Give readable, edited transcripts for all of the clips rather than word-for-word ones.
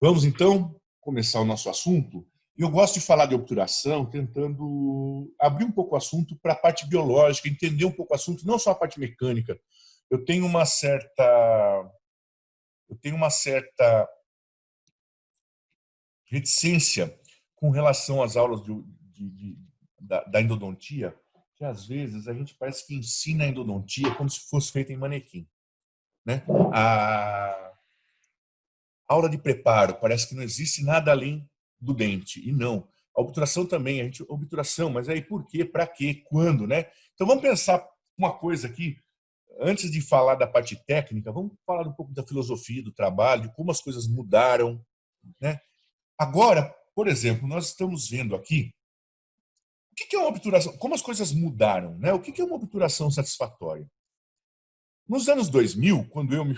Vamos, então, começar o nosso assunto. Eu gosto de falar de obturação, tentando abrir um pouco o assunto para a parte biológica, entender um pouco o assunto, não só a parte mecânica. Eu tenho uma certa reticência com relação às aulas da endodontia, que às vezes a gente parece que ensina a endodontia como se fosse feita em manequim, né? A aula de preparo, parece que não existe nada além do dente. E não. A obturação também, a gente obturação, mas aí por quê, para quê, quando, né? Então vamos pensar uma coisa aqui, antes de falar da parte técnica, vamos falar um pouco da filosofia do trabalho, de como as coisas mudaram, né? Agora, por exemplo, nós estamos vendo aqui o que é uma obturação, como as coisas mudaram, né? O que é uma obturação satisfatória? Nos anos 2000, quando eu me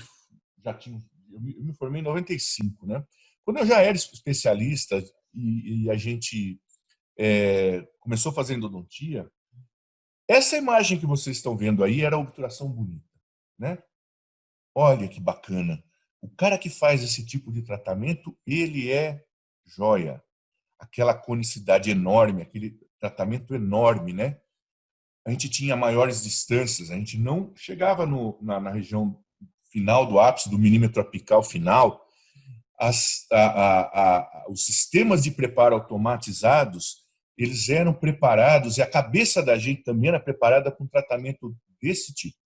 formei em 95, né? Quando eu já era especialista e a gente começou a fazer endodontia, essa imagem que vocês estão vendo aí era a obturação bonita, né? Olha que bacana. O cara que faz esse tipo de tratamento, ele é joia. Aquela conicidade enorme, aquele tratamento enorme, né? A gente tinha maiores distâncias, a gente não chegava na região final do ápice, do milímetro apical final. Os sistemas de preparo automatizados, eles eram preparados, e a cabeça da gente também era preparada para um tratamento desse tipo.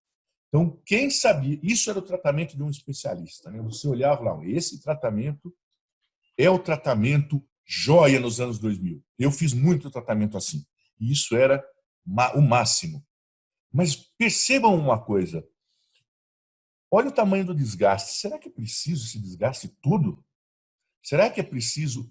Então, quem sabia, isso era o tratamento de um especialista, né? Você olhava lá, esse tratamento é o tratamento joia nos anos 2000. Eu fiz muito tratamento assim, e isso era o máximo. Mas percebam uma coisa, olha o tamanho do desgaste. Será que é preciso esse desgaste todo? Será que é preciso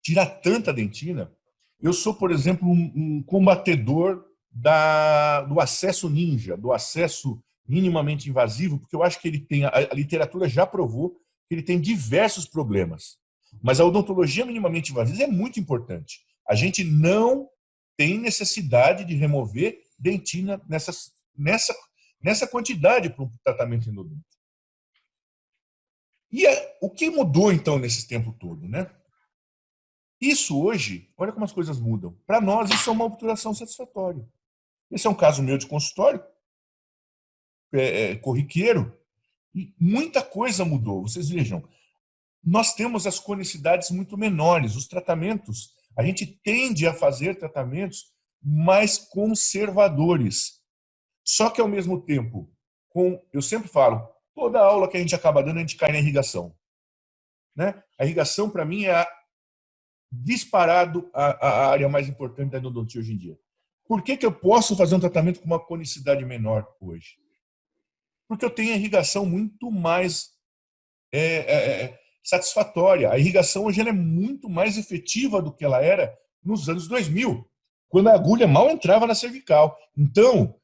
tirar tanta dentina? Eu sou, por exemplo, um combatedor do acesso ninja, do acesso minimamente invasivo, porque eu acho que ele tem, a literatura já provou que ele tem diversos problemas. Mas a odontologia minimamente invasiva é muito importante. A gente não tem necessidade de remover dentina nessa quantidade para um tratamento endodôntico. E o que mudou, então, nesse tempo todo, né? Isso hoje, olha como as coisas mudam. Para nós, isso é uma obturação satisfatória. Esse é um caso meu de consultório, corriqueiro, e muita coisa mudou. Vocês vejam, nós temos as conicidades muito menores, os tratamentos, a gente tende a fazer tratamentos mais conservadores. Só que, ao mesmo tempo, eu sempre falo, toda aula que a gente acaba dando, a gente cai na irrigação. Né? A irrigação, para mim, é disparado a área mais importante da endodontia hoje em dia. Por que eu posso fazer um tratamento com uma conicidade menor hoje? Porque eu tenho a irrigação muito mais satisfatória. A irrigação hoje ela é muito mais efetiva do que ela era nos anos 2000, quando a agulha mal entrava na cervical. Então,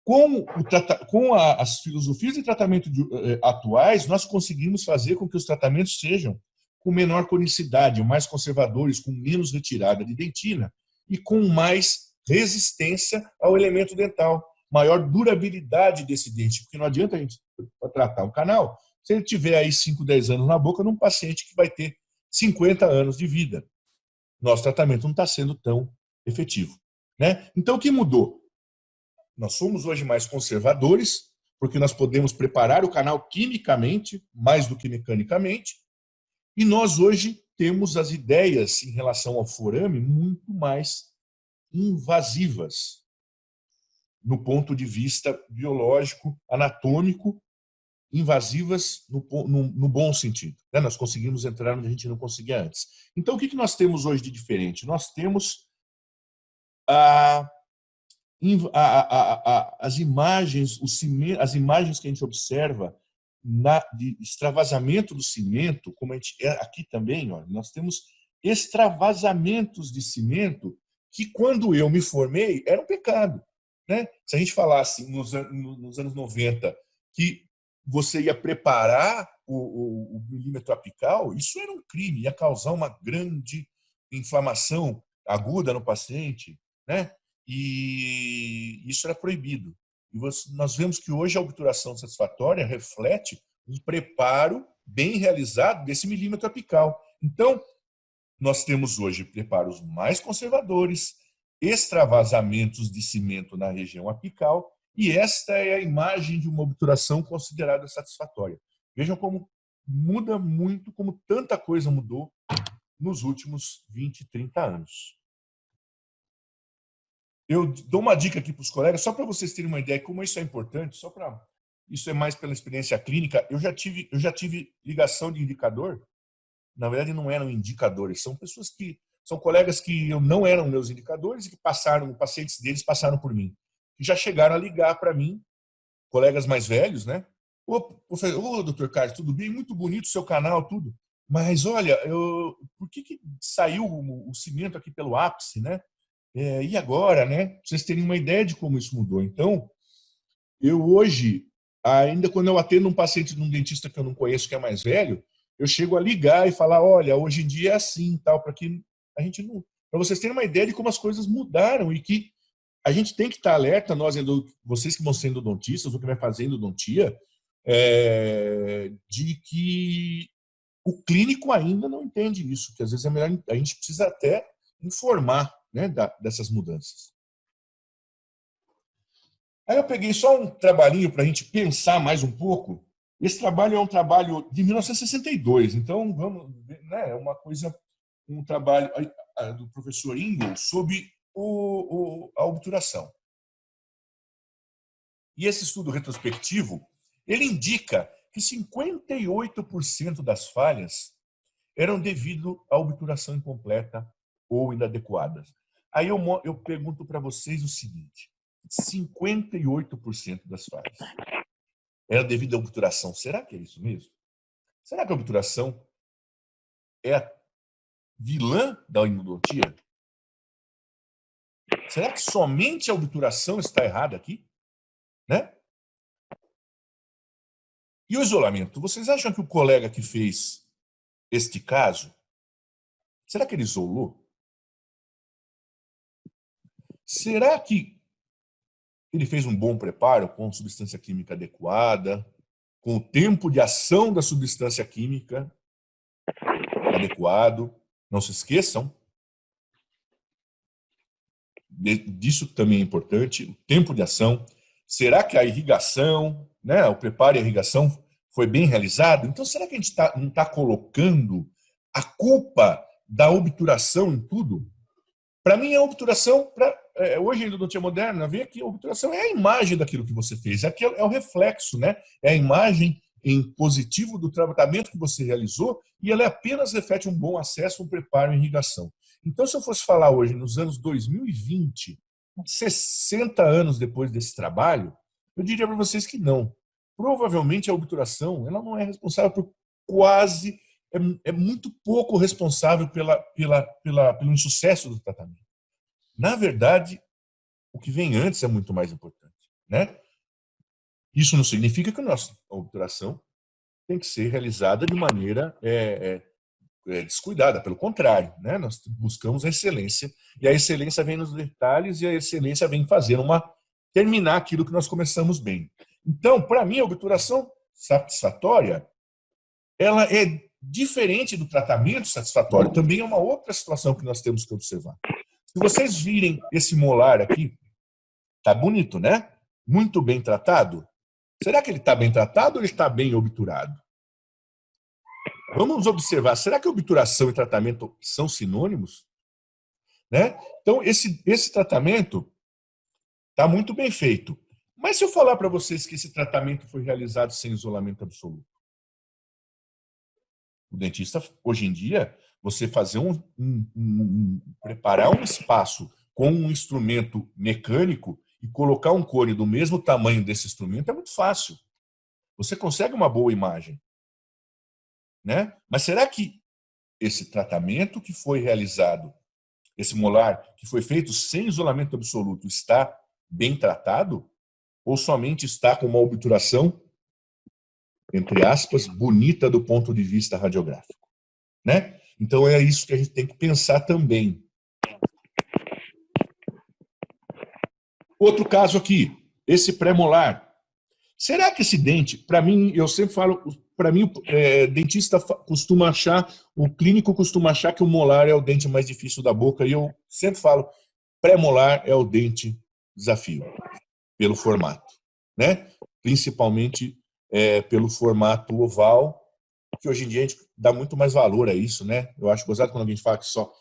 com as filosofias de tratamento atuais, nós conseguimos fazer com que os tratamentos sejam com menor conicidade, mais conservadores, com menos retirada de dentina e com mais resistência ao elemento dental, maior durabilidade desse dente, porque não adianta a gente tratar um canal se ele tiver aí 5, 10 anos na boca num paciente que vai ter 50 anos de vida. Nosso tratamento não está sendo tão efetivo. Né? Então, o que mudou? Nós somos hoje mais conservadores, porque nós podemos preparar o canal quimicamente, mais do que mecanicamente, e nós hoje temos as ideias em relação ao forame muito mais invasivas, no ponto de vista biológico, anatômico, invasivas no bom sentido. Né? Nós conseguimos entrar onde a gente não conseguia antes. Então, o que nós temos hoje de diferente? Nós temos as imagens, as imagens que a gente observa de extravasamento do cimento, como a gente aqui também, ó, nós temos extravasamentos de cimento que, quando eu me formei, era um pecado. Né? Se a gente falasse nos anos 90 que você ia preparar o milímetro apical, isso era um crime, ia causar uma grande inflamação aguda no paciente, né? E isso era proibido. E nós vemos que hoje a obturação satisfatória reflete um preparo bem realizado desse milímetro apical. Então, nós temos hoje preparos mais conservadores, extravasamentos de cimento na região apical, e esta é a imagem de uma obturação considerada satisfatória. Vejam como muda muito, como tanta coisa mudou nos últimos 20, 30 anos. Eu dou uma dica aqui para os colegas, só para vocês terem uma ideia de como isso é importante, isso é mais pela experiência clínica. Eu já tive ligação de indicador. Na verdade, não eram indicadores, são pessoas são colegas que não eram meus indicadores e que pacientes deles passaram por mim. E já chegaram a ligar para mim, colegas mais velhos, né? Ô, doutor Carlos, tudo bem? Muito bonito o seu canal, tudo. Mas, olha, por que saiu o cimento aqui pelo ápice, né? E agora, né? Pra vocês terem uma ideia de como isso mudou. Então, eu hoje, ainda quando eu atendo um paciente de um dentista que eu não conheço, que é mais velho, eu chego a ligar e falar, olha, hoje em dia é assim, tal, para que a gente não... Para vocês terem uma ideia de como as coisas mudaram e que a gente tem que estar alerta, vocês que vão ser endodontistas ou que vai fazer endodontia, de que o clínico ainda não entende isso, que às vezes é melhor, a gente precisa até informar, né, dessas mudanças. Aí eu peguei só um trabalhinho para a gente pensar mais um pouco. Esse trabalho é um trabalho de 1962, então vamos, né, é um trabalho do professor Ingle sobre a obturação. E esse estudo retrospectivo, ele indica que 58% das falhas eram devido à obturação incompleta ou inadequada. Aí eu pergunto para vocês o seguinte: 58% das falhas era devido à obturação. Será que é isso mesmo? Será que a obturação é a vilã da endodontia? Será que somente a obturação está errada aqui? Né? E o isolamento? Vocês acham que o colega que fez este caso, será que ele isolou? Será que ele fez um bom preparo com substância química adequada, com o tempo de ação da substância química adequado? Não se esqueçam, disso também é importante, o tempo de ação. Será que a irrigação, né, o preparo e a irrigação foi bem realizado? Então, será que a gente não está colocando a culpa da obturação em tudo? Para mim, a obturação, hoje ainda não tinha moderna, vê que a obturação é a imagem daquilo que você fez, é o reflexo, né? É a imagem em positivo do tratamento que você realizou e ela apenas reflete um bom acesso, um preparo e irrigação. Então, se eu fosse falar hoje, nos anos 2020, 60 anos depois desse trabalho, eu diria para vocês que não. Provavelmente a obturação ela não é responsável por quase, é muito pouco responsável pelo insucesso do tratamento. Na verdade, o que vem antes é muito mais importante, né? Isso não significa que a nossa obturação tem que ser realizada de maneira descuidada, pelo contrário, né? Nós buscamos a excelência e a excelência vem nos detalhes e a excelência vem terminar aquilo que nós começamos bem. Então, para mim, a obturação satisfatória, ela é diferente do tratamento satisfatório. Também é uma outra situação que nós temos que observar. Se vocês virem esse molar aqui, tá bonito, né? Muito bem tratado. Será que ele está bem tratado ou ele está bem obturado? Vamos observar, será que obturação e tratamento são sinônimos? Né? Então, esse tratamento está muito bem feito. Mas se eu falar para vocês que esse tratamento foi realizado sem isolamento absoluto? O dentista, hoje em dia, você fazer preparar um espaço com um instrumento mecânico e colocar um cone do mesmo tamanho desse instrumento é muito fácil. Você consegue uma boa imagem. Né? Mas será que esse tratamento que foi realizado, esse molar que foi feito sem isolamento absoluto, está bem tratado? Ou somente está com uma obturação entre aspas, bonita do ponto de vista radiográfico, né? Então é isso que a gente tem que pensar também. Outro caso aqui, esse pré-molar. Será que esse dente, para mim, eu sempre falo, para mim, dentista costuma achar, o clínico costuma achar que o molar é o dente mais difícil da boca, e eu sempre falo, pré-molar é o dente desafio, pelo formato, né? Principalmente pelo formato oval, que hoje em dia a gente dá muito mais valor a isso, né? Eu acho gozado quando alguém fala que só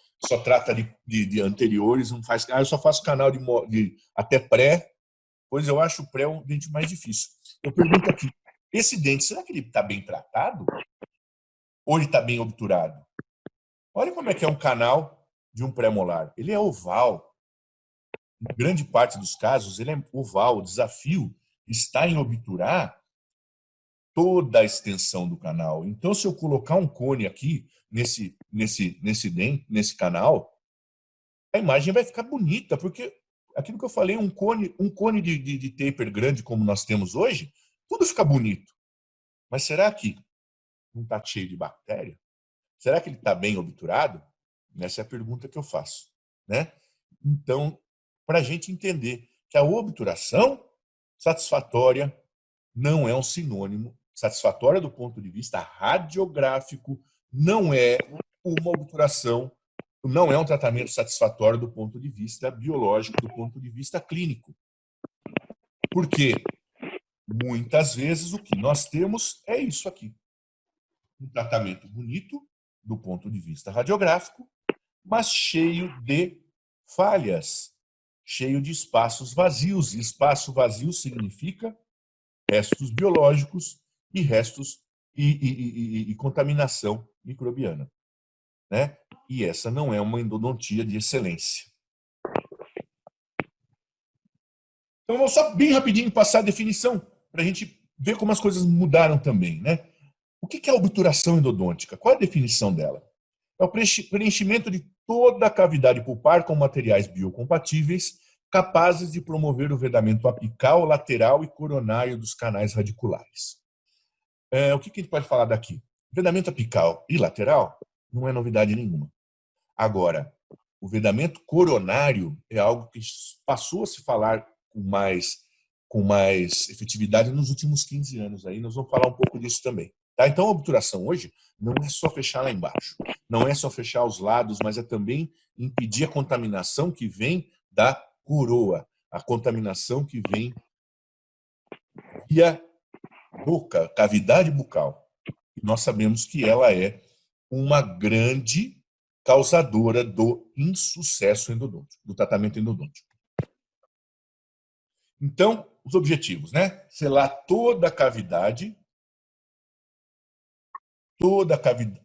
trata de anteriores, não faz, eu só faço canal de até pré, pois eu acho o pré um dente mais difícil. Eu pergunto aqui, esse dente, será que ele está bem tratado? Ou ele está bem obturado? Olha como é que é um canal de um pré-molar. Ele é oval. Em grande parte dos casos, ele é oval. O desafio está em obturar toda a extensão do canal. Então, se eu colocar um cone aqui nesse canal, a imagem vai ficar bonita, porque aquilo que eu falei, um cone de taper grande como nós temos hoje, tudo fica bonito. Mas será que não está cheio de bactéria? Será que ele está bem obturado? Essa é a pergunta que eu faço, né? Então, para a gente entender que a obturação satisfatória não é um sinônimo, satisfatória do ponto de vista radiográfico, não é uma obturação, não é um tratamento satisfatório do ponto de vista biológico, do ponto de vista clínico. Porque muitas vezes o que nós temos é isso aqui. Um tratamento bonito do ponto de vista radiográfico, mas cheio de falhas, cheio de espaços vazios. E espaço vazio significa restos biológicos e restos e contaminação microbiana, né? E essa não é uma endodontia de excelência. Então, vou só bem rapidinho passar a definição para a gente ver como as coisas mudaram também, né? O que é a obturação endodôntica? Qual é a definição dela? É o preenchimento de toda a cavidade pulpar com materiais biocompatíveis capazes de promover o vedamento apical, lateral e coronário dos canais radiculares. O que a gente pode falar daqui? Vedamento apical e lateral não é novidade nenhuma. Agora, o vedamento coronário é algo que passou a se falar com mais efetividade nos últimos 15 anos. Aí nós vamos falar um pouco disso também. Tá? Então, a obturação hoje não é só fechar lá embaixo, não é só fechar os lados, mas é também impedir a contaminação que vem da coroa, a contaminação que vem via boca, cavidade bucal. E nós sabemos que ela é uma grande causadora do insucesso endodôntico, do tratamento endodôntico. Então, os objetivos, né? Selar toda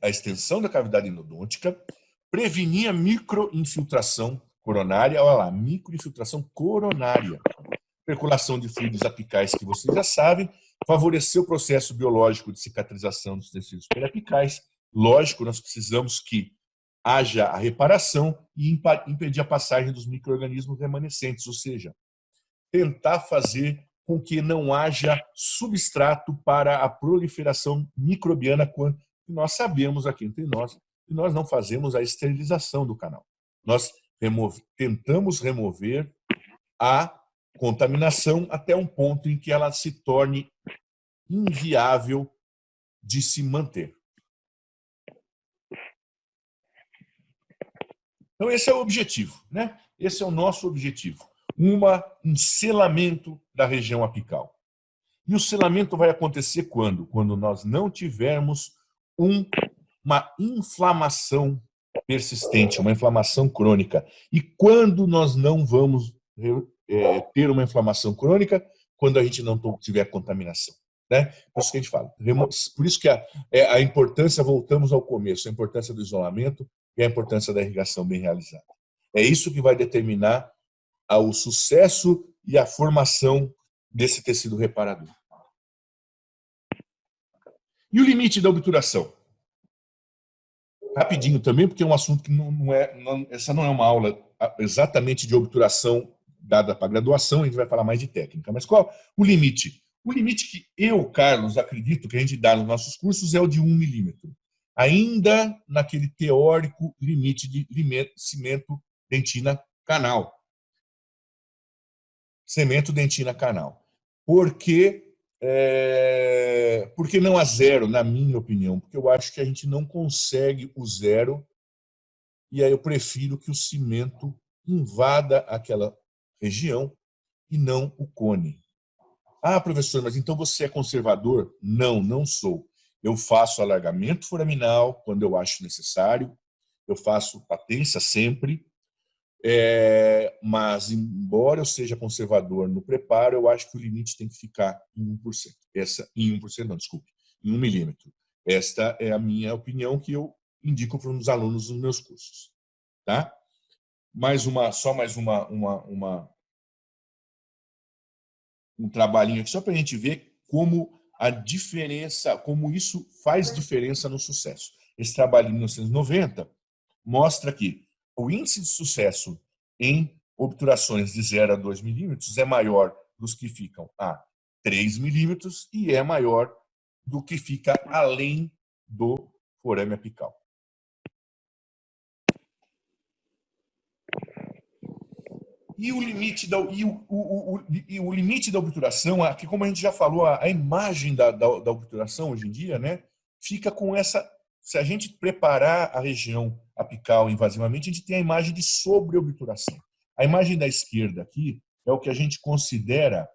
a extensão da cavidade endodôntica, prevenir a microinfiltração coronária, olha lá, microinfiltração coronária, percolação de fluidos apicais, que vocês já sabem, favorecer o processo biológico de cicatrização dos tecidos periapicais. Lógico, nós precisamos que haja a reparação e impedir a passagem dos micro-organismos remanescentes, ou seja, tentar fazer com que não haja substrato para a proliferação microbiana, quando nós sabemos aqui entre nós que nós não fazemos a esterilização do canal. Nós tentamos remover a contaminação até um ponto em que ela se torne inviável de se manter. Então, esse é o objetivo, né? Esse é o nosso objetivo. Um selamento da região apical. E o selamento vai acontecer quando? Quando nós não tivermos uma inflamação persistente, uma inflamação crônica. E quando nós não vamos ter uma inflamação crônica? Quando a gente não tiver contaminação. Né? Por isso que a gente fala. Por isso que a importância, voltamos ao começo, a importância do isolamento e a importância da irrigação bem realizada. É isso que vai determinar o sucesso e a formação desse tecido reparador. E o limite da obturação? Rapidinho também, porque é um assunto que essa não é uma aula exatamente de obturação dada para graduação, a gente vai falar mais de técnica. Mas qual o limite? O limite que eu, Carlos, acredito que a gente dá nos nossos cursos é o de 1 milímetro. Ainda naquele teórico limite de cimento dentina canal. Cimento dentina canal. Por que, por que não a zero, na minha opinião? Porque eu acho que a gente não consegue o zero e aí eu prefiro que o cimento invada aquela região e não o cone. Ah, professor, mas então você é conservador? Não, não sou. Eu faço alargamento foraminal quando eu acho necessário, eu faço patência sempre, mas embora eu seja conservador no preparo, eu acho que o limite tem que ficar em 1%. Em 1%, não, desculpe, em 1 milímetro. Esta é a minha opinião que eu indico para os alunos dos meus cursos. Tá? Só mais um trabalhinho aqui, só para a gente ver como a diferença, como isso faz diferença no sucesso. Esse trabalho de 1990 mostra que o índice de sucesso em obturações de 0 a 2 milímetros é maior dos que ficam a 3 milímetros e é maior do que fica além do forame apical. E o limite o limite da obturação, aqui, como a gente já falou, a imagem da obturação hoje em dia, né, fica com essa. Se a gente preparar a região apical invasivamente, a gente tem a imagem de sobreobturação. A imagem da esquerda aqui é o que a gente considera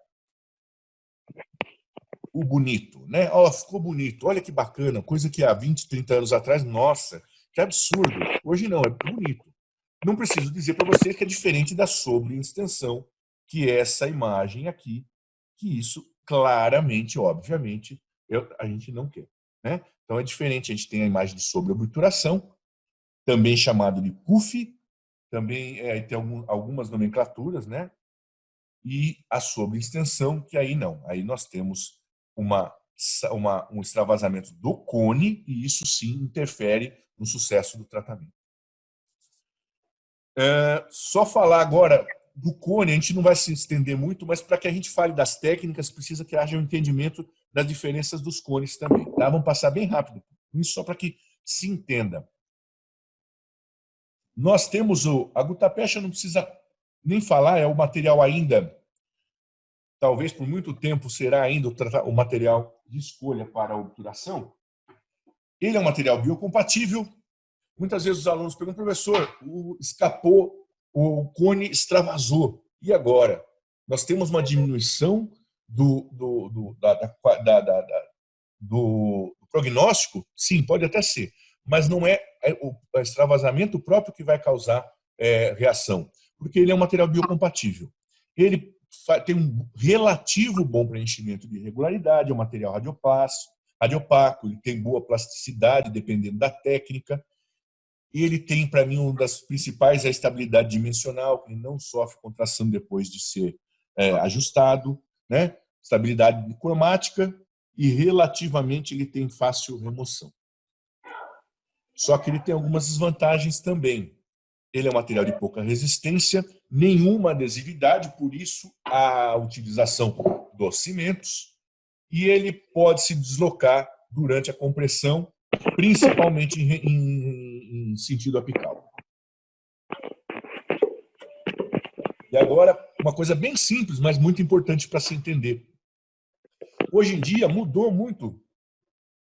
o bonito, né? Oh, ficou bonito, olha que bacana, coisa que há 20, 30 anos atrás, nossa, que absurdo. Hoje não, é bonito. Não preciso dizer para vocês que é diferente da sobreextensão, que é essa imagem aqui, que isso claramente, obviamente, a gente não quer. Né? Então é diferente, a gente tem a imagem de sobreobturação, também chamado de PUF, também tem algumas nomenclaturas, né? E a sobreextensão, que aí não. Aí nós temos um extravasamento do cone, e isso sim interfere no sucesso do tratamento. Só falar agora do cone, a gente não vai se estender muito, mas para que a gente fale das técnicas, precisa que haja um entendimento das diferenças dos cones também. Tá? Vamos passar bem rápido, isso só para que se entenda. Nós temos a gutapecha, não precisa nem falar, é o material ainda, talvez por muito tempo será ainda o material de escolha para a obturação. Ele é um material biocompatível. Muitas vezes os alunos perguntam, professor, escapou, o cone extravasou. E agora? Nós temos uma diminuição do prognóstico? Sim, pode até ser. Mas não é o extravasamento próprio que vai causar reação. Porque ele é um material biocompatível. Ele tem um relativo bom preenchimento de irregularidade, é um material radiopaco, ele tem boa plasticidade, dependendo da técnica. Ele tem, para mim, uma das principais é a estabilidade dimensional, que ele não sofre contração depois de ser ajustado, né? Estabilidade cromática e, relativamente, ele tem fácil remoção. Só que ele tem algumas desvantagens também. Ele é um material de pouca resistência, nenhuma adesividade, por isso a utilização dos cimentos, e ele pode se deslocar durante a compressão, principalmente em sentido apical. E agora, uma coisa bem simples, mas muito importante para se entender. Hoje em dia mudou muito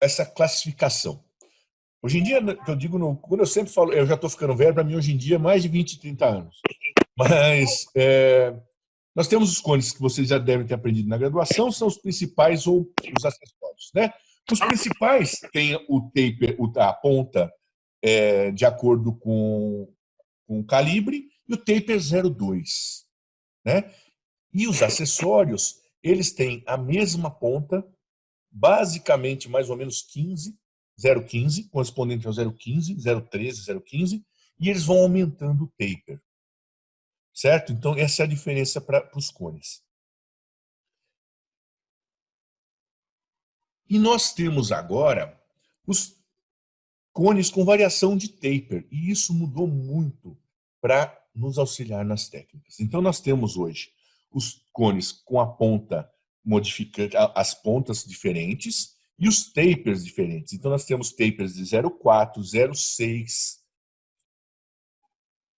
essa classificação. Hoje em dia, eu digo, quando eu sempre falo, eu já estou ficando velho, para mim hoje em dia é mais de 20, 30 anos. Mas nós temos os cones que vocês já devem ter aprendido na graduação, são os principais ou os acessórios. Né? Os principais têm o taper, a ponta de acordo com o calibre, e o taper 0,2. Né? E os acessórios, eles têm a mesma ponta, basicamente mais ou menos 0,15, correspondente ao 0,15, 0,13, 0,15, e eles vão aumentando o taper. Certo? Então, essa é a diferença para os cones. E nós temos agora os cones com variação de taper, e isso mudou muito para nos auxiliar nas técnicas. Então, nós temos hoje os cones com a ponta modificante, as pontas diferentes e os tapers diferentes. Então, nós temos tapers de 0,4, 0,6,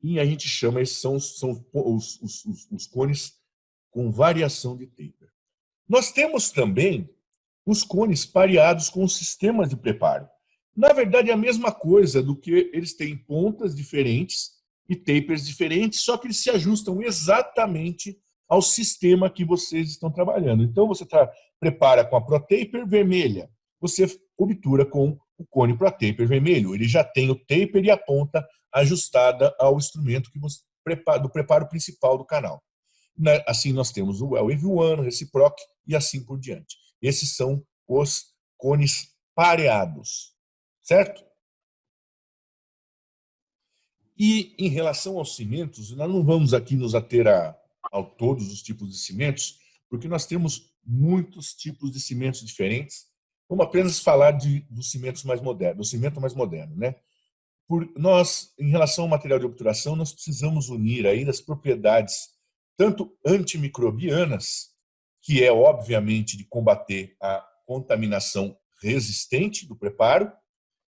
e a gente chama, esses são os cones com variação de taper. Nós temos também os cones pareados com sistemas de preparo. Na verdade, é a mesma coisa, do que eles têm pontas diferentes e tapers diferentes, só que eles se ajustam exatamente ao sistema que vocês estão trabalhando. Então, você prepara com a ProTaper vermelha, você obtura com o cone ProTaper vermelho. Ele já tem o taper e a ponta ajustada ao instrumento que você do preparo principal do canal. Assim, nós temos o Wave One, Reciproc e assim por diante. Esses são os cones pareados, certo? E em relação aos cimentos, nós não vamos aqui nos ater a todos os tipos de cimentos, porque nós temos muitos tipos de cimentos diferentes. Vamos apenas falar dos cimentos mais modernos, do cimento mais moderno, né? Nós, em relação ao material de obturação, nós precisamos unir aí as propriedades tanto antimicrobianas, que é obviamente de combater a contaminação resistente do preparo.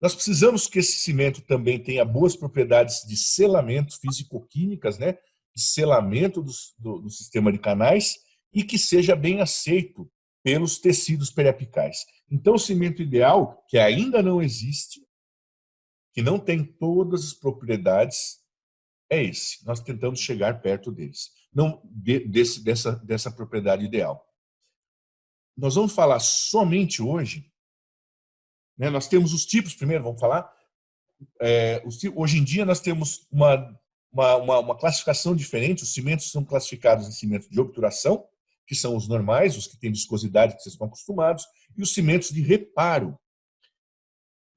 Nós precisamos que esse cimento também tenha boas propriedades de selamento físico-químicas, né? De selamento do sistema de canais, e que seja bem aceito pelos tecidos periapicais. Então, o cimento ideal, que ainda não existe, que não tem todas as propriedades, é esse. Nós tentamos chegar perto deles, não dessa propriedade ideal. Nós vamos falar somente hoje, né? Nós temos os tipos, primeiro vamos falar. Hoje em dia nós temos uma classificação diferente. Os cimentos são classificados em cimentos de obturação, que são os normais, os que têm viscosidade, que vocês estão acostumados, e os cimentos de reparo.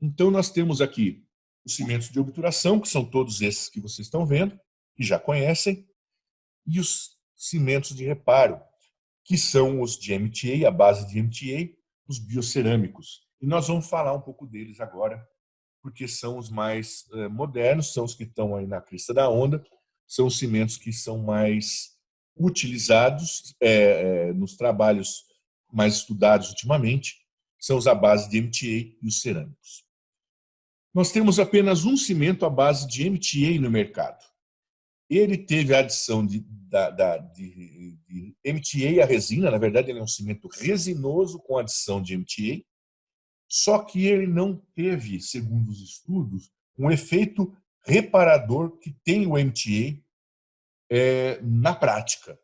Então, nós temos aqui os cimentos de obturação, que são todos esses que vocês estão vendo, que já conhecem, e os cimentos de reparo, que são os de MTA, a base de MTA, os biocerâmicos. E nós vamos falar um pouco deles agora, porque são os mais modernos, são os que estão aí na crista da onda, são os cimentos que são mais utilizados nos trabalhos mais estudados ultimamente, são os à base de MTA e os cerâmicos. Nós temos apenas um cimento à base de MTA no mercado. Ele teve a adição de MTA à resina, na verdade ele é um cimento resinoso com adição de MTA, só que ele não teve, segundo os estudos, um efeito reparador que tem o MTA na prática.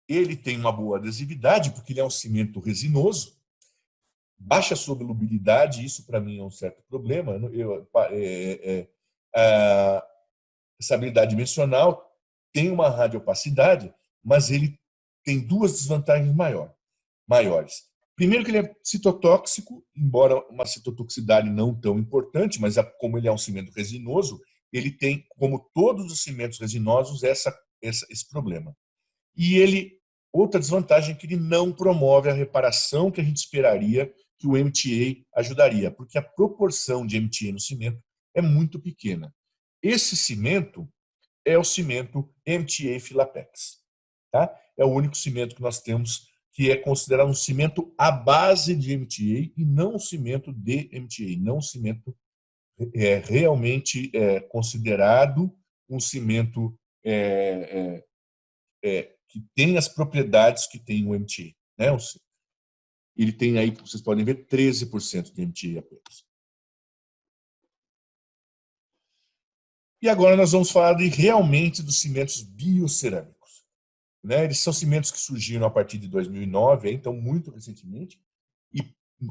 Ele tem uma boa adesividade, porque ele é um cimento resinoso, baixa solubilidade, isso para mim é um certo problema. A estabilidade dimensional tem uma radiopacidade, mas ele tem duas desvantagens maiores. Primeiro que ele é citotóxico, embora uma citotoxicidade não tão importante, mas como ele é um cimento resinoso, ele tem, como todos os cimentos resinosos, esse problema. E outra desvantagem é que ele não promove a reparação que a gente esperaria que o MTA ajudaria, porque a proporção de MTA no cimento é muito pequena. Esse cimento é o cimento MTA Filapex. Tá? É o único cimento que nós temos que é considerado um cimento à base de MTA e não um cimento de MTA, não um cimento realmente considerado um cimento que tem as propriedades que tem o MTA. Né? Ele tem aí, vocês podem ver, 13% de MTA apenas. E agora nós vamos falar realmente dos cimentos biocerâmicos. Né? Eles são cimentos que surgiram a partir de 2009, então muito recentemente, e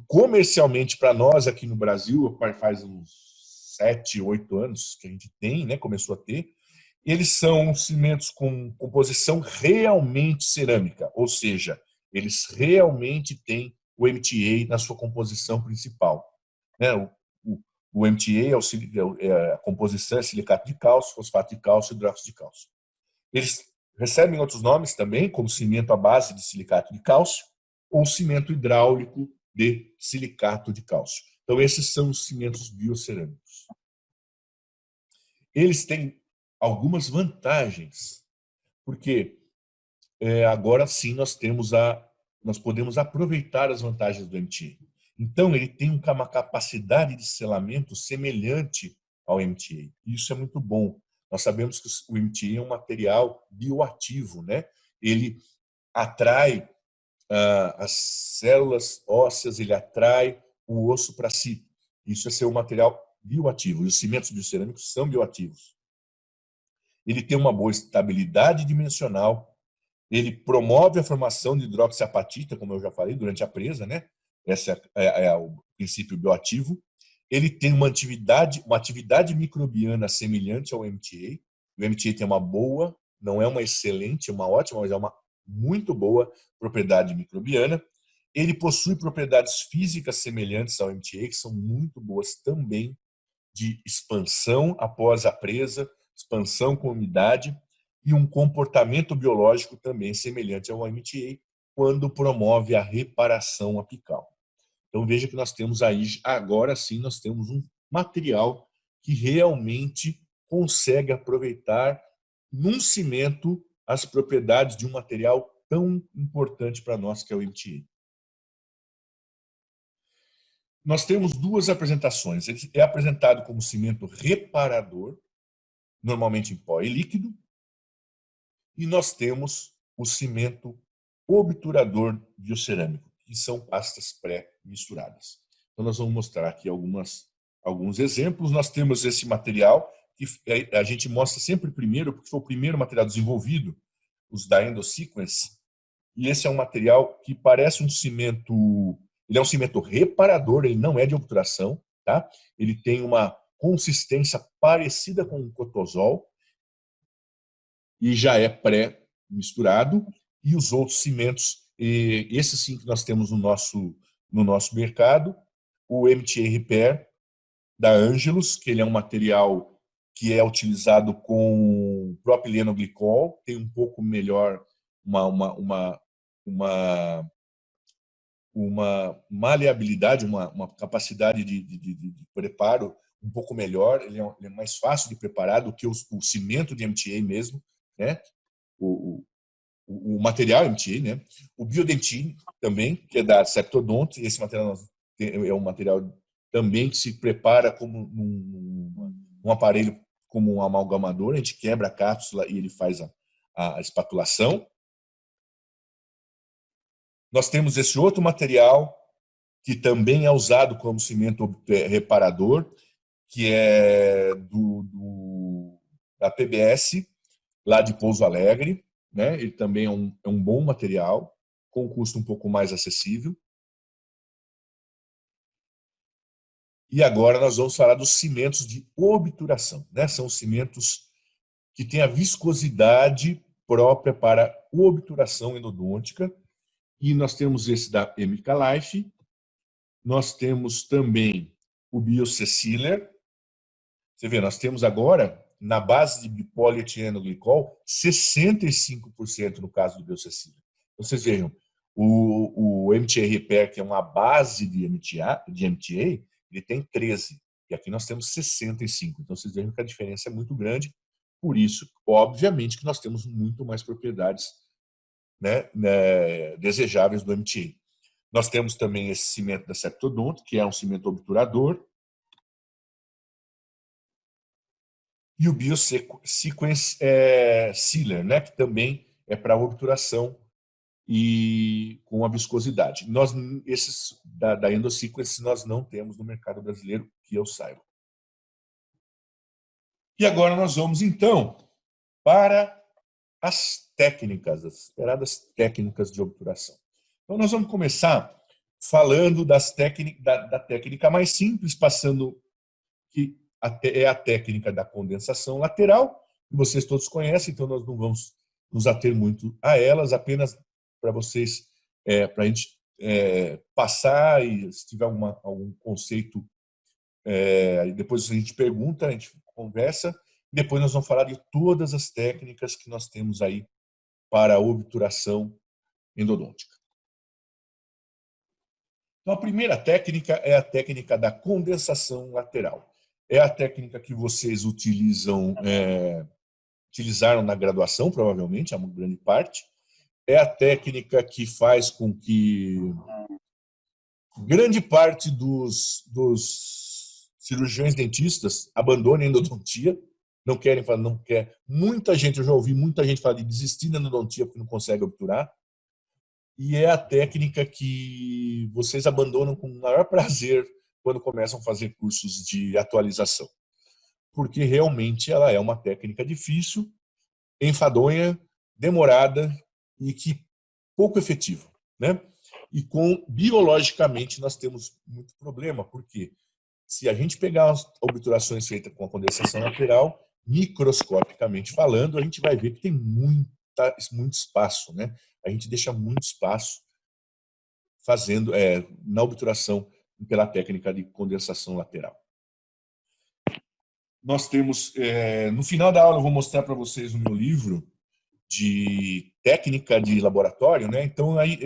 comercialmente para nós aqui no Brasil, faz uns 7, 8 anos que a gente tem, né? Começou a ter. Eles são cimentos com composição realmente cerâmica, ou seja, eles realmente têm o MTA na sua composição principal. Né? O MTA a composição é silicato de cálcio, fosfato de cálcio e hidróxido de cálcio. Eles recebem outros nomes também, como cimento à base de silicato de cálcio ou cimento hidráulico de silicato de cálcio. Então, esses são os cimentos biocerâmicos. Eles têm algumas vantagens, porque agora sim nós podemos aproveitar as vantagens do MTA. Então, ele tem uma capacidade de selamento semelhante ao MTA. Isso é muito bom. Nós sabemos que o MTA é um material bioativo, né? Ele atrai as células ósseas, ele atrai o osso para si. Isso é ser um material bioativo. E os cimentos biocerâmicos são bioativos. Ele tem uma boa estabilidade dimensional, ele promove a formação de hidroxiapatita, como eu já falei, durante a presa, né? Esse é o princípio bioativo. Ele tem uma atividade microbiana semelhante ao MTA. O MTA tem uma boa, não é uma excelente, uma ótima, mas é uma muito boa propriedade microbiana. Ele possui propriedades físicas semelhantes ao MTA, que são muito boas também, de expansão após a presa, expansão com umidade, e um comportamento biológico também semelhante ao MTA, quando promove a reparação apical. Então veja que nós temos aí, agora sim, nós temos um material que realmente consegue aproveitar num cimento as propriedades de um material tão importante para nós que é o MTA. Nós temos duas apresentações. Ele é apresentado como cimento reparador, normalmente em pó e líquido, e nós temos o cimento obturador biocerâmico, que são pastas pré-misturadas. Então, nós vamos mostrar aqui alguns exemplos. Nós temos esse material, que a gente mostra sempre primeiro, porque foi o primeiro material desenvolvido, os da Endosequence, e esse é um material que parece um cimento, ele é um cimento reparador, ele não é de obturação, tá? Ele tem uma consistência parecida com o cotosol, e já é pré-misturado, e os outros cimentos, esse sim que nós temos no nosso mercado, o MTA Repair da Angelus, que ele é um material que é utilizado com propileno glicol, tem um pouco melhor uma maleabilidade, uma capacidade de preparo um pouco melhor, ele é mais fácil de preparar do que o cimento de MTA mesmo, né? O material MTA, né? O Biodentin também, que é da Septodont, esse material é um material também que se prepara como um aparelho como um amalgamador, a gente quebra a cápsula e ele faz a espatulação. Nós temos esse outro material que também é usado como cimento reparador, que é da PBS, lá de Pouso Alegre, né? Ele também é um bom material, com custo um pouco mais acessível. E agora nós vamos falar dos cimentos de obturação, né? São cimentos que têm a viscosidade própria para obturação endodôntica. E nós temos esse da Emica Life. Nós temos também o BioCeCiller. Você vê, nós temos agora, na base de polietileno glicol, 65% no caso do BioCeCiller. Vocês vejam, o MTA Repair, que é uma base de MTA, ele tem 13%. E aqui nós temos 65%. Então, vocês vejam que a diferença é muito grande. Por isso, obviamente, que nós temos muito mais propriedades, né, desejáveis do MTA. Nós temos também esse cimento da Septodont, que é um cimento obturador, e o BioSequence Sealer, né, que também é para obturação e com a viscosidade. Esses da Endosequence nós não temos no mercado brasileiro, que eu saiba. E agora nós vamos, então, para as técnicas, as esperadas técnicas de obturação. Então, nós vamos começar falando da técnica mais simples, passando que é a técnica da condensação lateral, que vocês todos conhecem, então nós não vamos nos ater muito a elas, apenas para vocês, para a gente passar, e se tiver algum conceito, depois a gente pergunta, a gente conversa, depois nós vamos falar de todas as técnicas que nós temos aí para a obturação endodôntica. Então, a primeira técnica é a técnica da condensação lateral. É a técnica que vocês utilizaram na graduação, provavelmente, a grande parte. é a técnica que faz com que grande parte dos cirurgiões dentistas abandonem a endodontia, não querem falar, não quer. Muita gente, eu já ouvi muita gente falar de desistir da endodontia porque não consegue obturar. E é a técnica que vocês abandonam com o maior prazer quando começam a fazer cursos de atualização. Porque realmente ela é uma técnica difícil, enfadonha, demorada e que pouco efetiva, né? E biologicamente nós temos muito problema, porque se a gente pegar as obturações feitas com a condensação lateral, microscopicamente falando, a gente vai ver que tem muito espaço, né? A gente deixa muito espaço fazendo na obturação pela técnica de condensação lateral. Nós temos, no final da aula eu vou mostrar para vocês o meu livro de técnica de laboratório, né? Então aí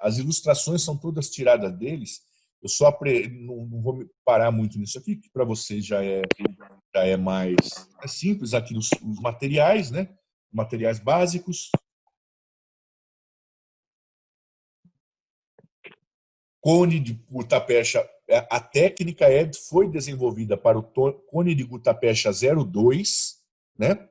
as ilustrações são todas tiradas deles. Eu só não vou parar muito nisso aqui, que para vocês já é mais simples aqui os materiais, né? Materiais básicos. Cone de gutapercha, a técnica foi desenvolvida para o cone de gutapercha 02, né?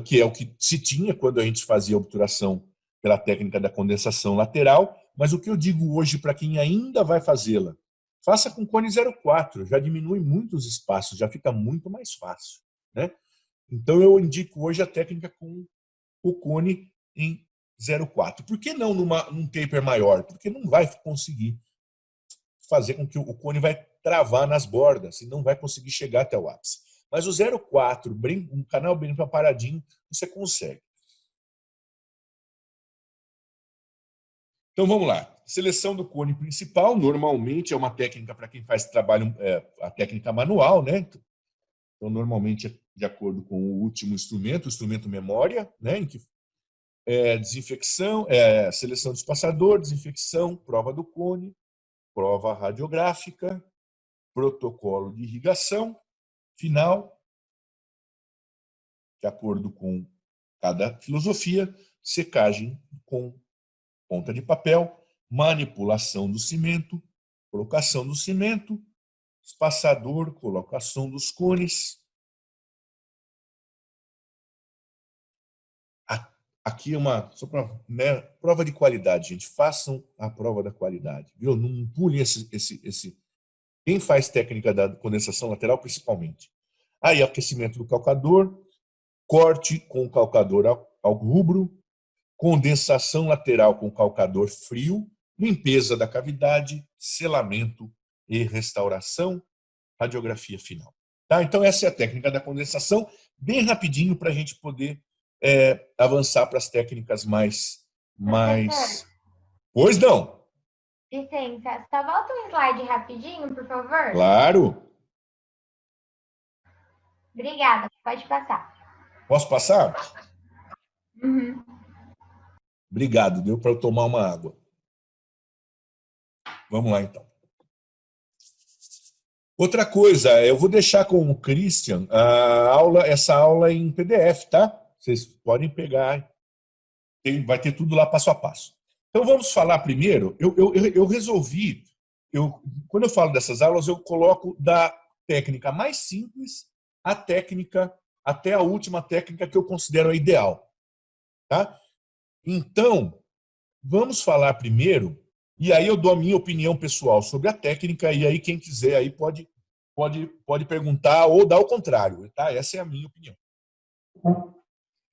Que é o que se tinha quando a gente fazia a obturação pela técnica da condensação lateral, mas o que eu digo hoje para quem ainda vai fazê-la, faça com cone 04, já diminui muito os espaços, já fica muito mais fácil, né? Então eu indico hoje a técnica com o cone em 04. Por que não num taper maior? Porque não vai conseguir fazer com que o cone vai travar nas bordas e não vai conseguir chegar até o ápice. Mas o 04, um canal bem paradinho, você consegue. Então vamos lá. Seleção do cone principal, normalmente é uma técnica para quem faz trabalho, a técnica manual, né? Então normalmente é de acordo com o último instrumento, o instrumento memória, né? Em que desinfecção, seleção do espaçador, desinfecção, prova do cone, prova radiográfica, protocolo de irrigação, final, de acordo com cada filosofia, secagem com ponta de papel, manipulação do cimento, colocação do cimento, espaçador, colocação dos cones. Aqui é só para prova de qualidade, gente. Façam a prova da qualidade, viu? Não pulem esse. Quem faz técnica da condensação lateral, principalmente. Aí, aquecimento do calcador, corte com o calcador ao rubro, condensação lateral com calcador frio, limpeza da cavidade, selamento e restauração, radiografia final. Tá? Então, essa é a técnica da condensação, bem rapidinho para a gente poder avançar para as técnicas mais. Pois não. Licença, só volta um slide rapidinho, por favor. Claro. Obrigada, pode passar. Posso passar? Uhum. Obrigado, deu para eu tomar uma água. Vamos lá, então. Outra coisa, eu vou deixar com o Christian essa aula em PDF, tá? Vocês podem pegar, vai ter tudo lá passo a passo. Então vamos falar primeiro, eu resolvi, quando eu falo dessas aulas, eu coloco da técnica mais simples até a última técnica que eu considero a ideal. Tá? Então, vamos falar primeiro, e aí eu dou a minha opinião pessoal sobre a técnica, e aí quem quiser aí pode perguntar ou dar o contrário. Tá? Essa é a minha opinião.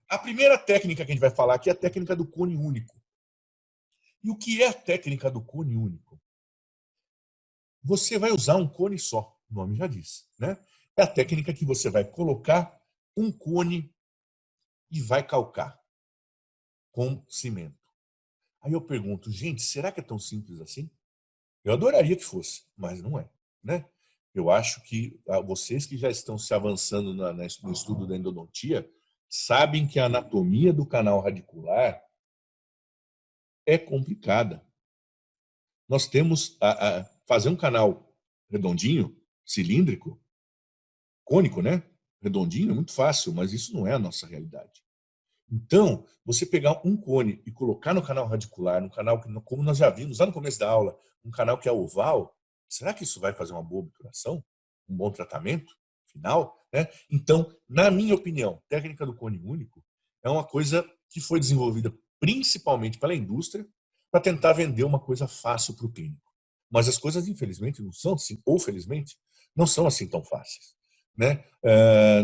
A primeira técnica que a gente vai falar aqui é a técnica do cone único. E o que é a técnica do cone único? Você vai usar um cone só, o nome já diz, né? É a técnica que você vai colocar um cone e vai calcar com cimento. Aí eu pergunto, gente, será que é tão simples assim? Eu adoraria que fosse, mas não é, né? Eu acho que vocês que já estão se avançando no estudo da endodontia sabem que a anatomia do canal radicular é complicada. Nós temos fazer um canal redondinho, cilíndrico, cônico, né? Redondinho é muito fácil, mas isso não é a nossa realidade. Então, você pegar um cone e colocar no canal radicular, no canal que, como nós já vimos lá no começo da aula, um canal que é oval, será que isso vai fazer uma boa obturação? Um bom tratamento final? Né? Então, na minha opinião, a técnica do cone único é uma coisa que foi desenvolvida principalmente pela indústria para tentar vender uma coisa fácil para o clínico. Mas as coisas, infelizmente, não são assim, ou felizmente, não são assim tão fáceis. Né?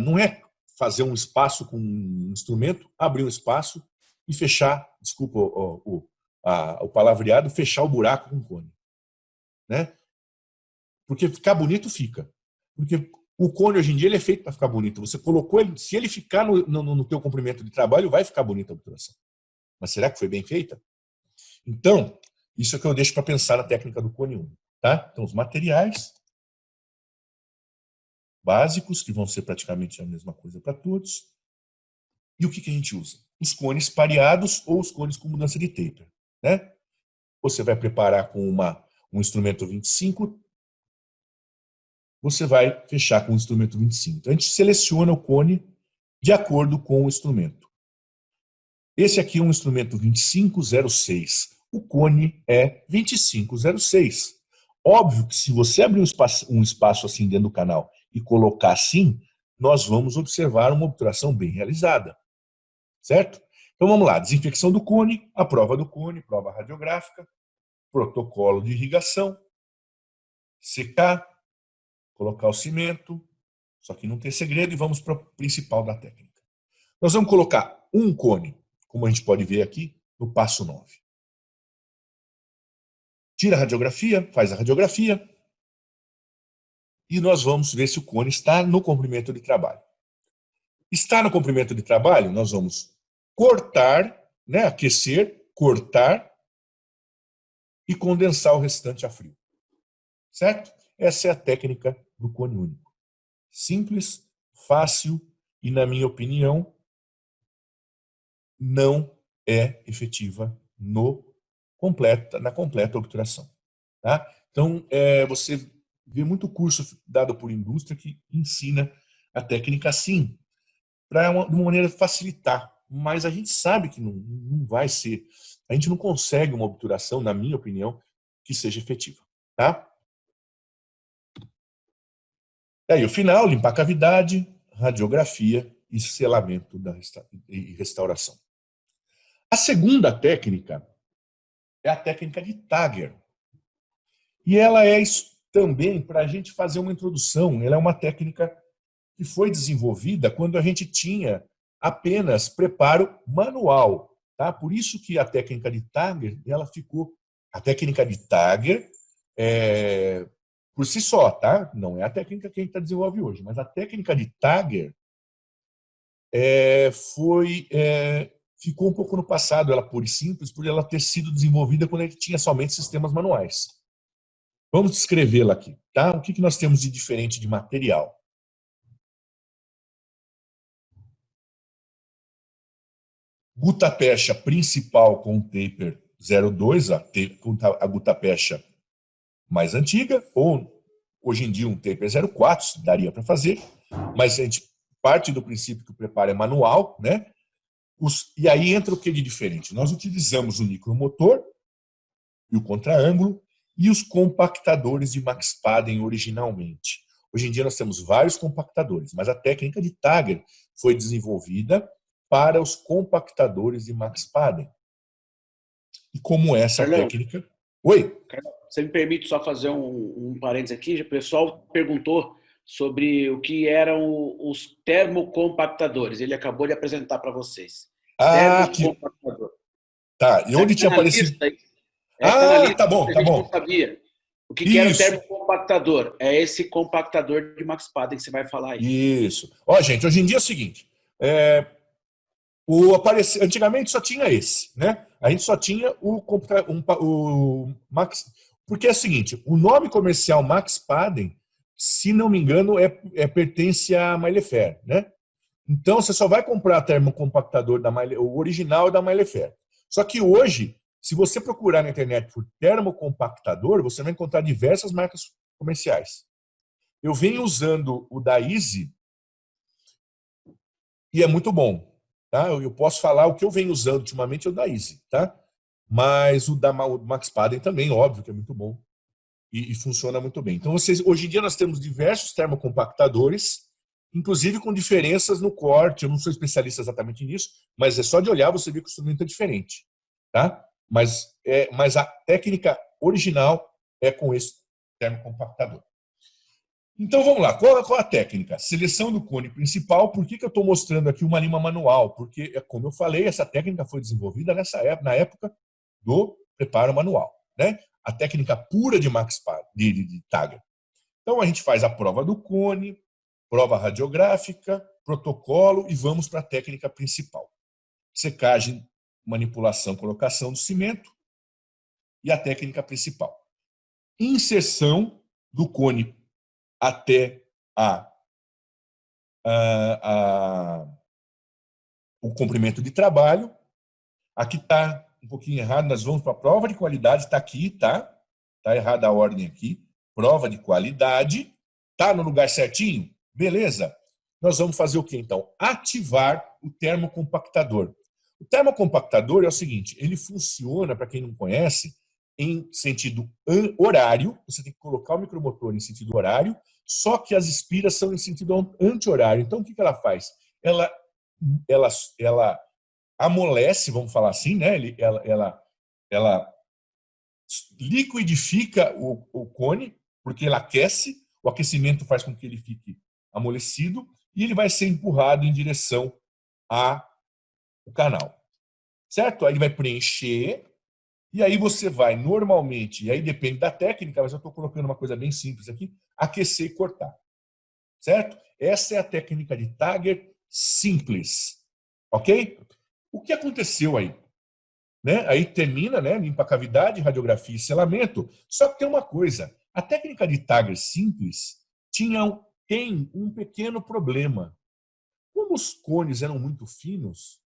Não é fazer um espaço com um instrumento, abrir um espaço e fechar, desculpa o palavreado, fechar o buraco com o cone. Né? Porque ficar bonito fica. Porque o cone hoje em dia ele é feito para ficar bonito. Você colocou ele, se ele ficar no teu comprimento de trabalho, vai ficar bonita a obturação. Mas será que foi bem feita? Então, isso é que eu deixo para pensar na técnica do cone único. Tá? Então, os materiais básicos, que vão ser praticamente a mesma coisa para todos. E o que a gente usa? Os cones pareados ou os cones com mudança de taper. Né? Você vai preparar com um instrumento 25, você vai fechar com o instrumento 25. Então, a gente seleciona o cone de acordo com o instrumento. Esse aqui é um instrumento 2506. O cone é 2506. Óbvio que se você abrir um espaço assim dentro do canal e colocar assim, nós vamos observar uma obturação bem realizada. Certo? Então vamos lá, desinfecção do cone, a prova do cone, prova radiográfica, protocolo de irrigação, secar, colocar o cimento, só que não tem segredo e vamos para o principal da técnica. Nós vamos colocar um cone, como a gente pode ver aqui, no passo 9. Tira a radiografia, faz a radiografia e nós vamos ver se o cone está no comprimento de trabalho. Está no comprimento de trabalho, nós vamos cortar, né, aquecer, cortar e condensar o restante a frio. Certo? Essa é a técnica do cone único. Simples, fácil e, na minha opinião, não é efetiva na completa obturação. Tá? Então, você vê muito curso dado por indústria que ensina a técnica assim, de uma maneira de facilitar. Mas a gente sabe que não vai ser. A gente não consegue uma obturação, na minha opinião, que seja efetiva. Tá? Aí o final, limpar a cavidade, radiografia e selamento e restauração. A segunda técnica é a técnica de Tagger. E ela é também para a gente fazer uma introdução. Ela é uma técnica que foi desenvolvida quando a gente tinha apenas preparo manual. Tá? Por isso que a técnica de Tagger, ela ficou... A técnica de Tagger por si só, tá? Não é a técnica que a gente desenvolve hoje, mas a técnica de Tagger ficou um pouco no passado, ela pura e simples, por ela ter sido desenvolvida quando a gente tinha somente sistemas manuais. Vamos descrevê-la aqui, tá? O que nós temos de diferente de material? Gutapercha principal com taper 02, a gutapercha mais antiga, ou hoje em dia um taper 04, daria para fazer, mas a gente parte do princípio que o preparo é manual, né? E aí entra o que de diferente? Nós utilizamos o micromotor e o contraângulo e os compactadores de Max Padden originalmente. Hoje em dia nós temos vários compactadores, mas a técnica de Tagger foi desenvolvida para os compactadores de Max Padden. E como essa Carlão, técnica... Oi? Carlão, você me permite só fazer um parênteses aqui? O pessoal perguntou sobre o que eram os termocompactadores. Ele acabou de apresentar para vocês. Termocompactador. Tá, e onde tinha aparecido... Está na lista, tá bom, a tá gente bom. não sabia. O que era o termocompactador? É esse compactador de Max Padden que você vai falar aí. Isso. Ó, gente, hoje em dia é o seguinte, antigamente só tinha esse, né? A gente só tinha o Max... Porque é o seguinte, o nome comercial Max Padden, se não me engano, pertence à Maillefer, né? Então, você só vai comprar termocompactador o original da Maillefer. Só que hoje, se você procurar na internet por termocompactador, você vai encontrar diversas marcas comerciais. Eu venho usando o da Easy e é muito bom. Tá? Eu posso falar o que eu venho usando ultimamente é o da Easy, tá? Mas o da Max Padden também, óbvio que é muito bom e funciona muito bem. Então, hoje em dia nós temos diversos termocompactadores, inclusive com diferenças no corte. Eu não sou especialista exatamente nisso, mas é só de olhar você vê que o instrumento é diferente, tá? Mas a técnica original é com esse termocompactador. Então vamos lá, qual a técnica? Seleção do cone principal. Por que eu estou mostrando aqui uma lima manual? Porque, como eu falei, essa técnica foi desenvolvida na época do preparo manual, né? A técnica pura de de Tager. Então a gente faz a prova do cone, prova radiográfica, protocolo e vamos para a técnica principal. Secagem, manipulação, colocação do cimento e a técnica principal. Inserção do cone até o comprimento de trabalho. Aqui está um pouquinho errado, nós vamos para a prova de qualidade, está aqui, tá? Está errada a ordem aqui. Prova de qualidade, está no lugar certinho? Beleza. Nós vamos fazer o que então? Ativar o termocompactador. O termocompactador é o seguinte, ele funciona, para quem não conhece, em sentido horário. Você tem que colocar o micromotor em sentido horário, só que as espiras são em sentido anti-horário. Então, o que ela faz? Ela amolece, vamos falar assim, né? Ela liquidifica o cone, porque ela aquece, o aquecimento faz com que ele fique amolecido e ele vai ser empurrado em direção ao canal. Certo? Aí ele vai preencher e aí você vai normalmente, e aí depende da técnica, mas eu estou colocando uma coisa bem simples aqui, aquecer e cortar. Certo? Essa é a técnica de Tager simples. Ok? O que aconteceu aí? Né? Aí termina, né? Limpa a cavidade, radiografia e selamento. Só que tem uma coisa, a técnica de Tager simples tem um pequeno problema. Como os cones eram muito finos,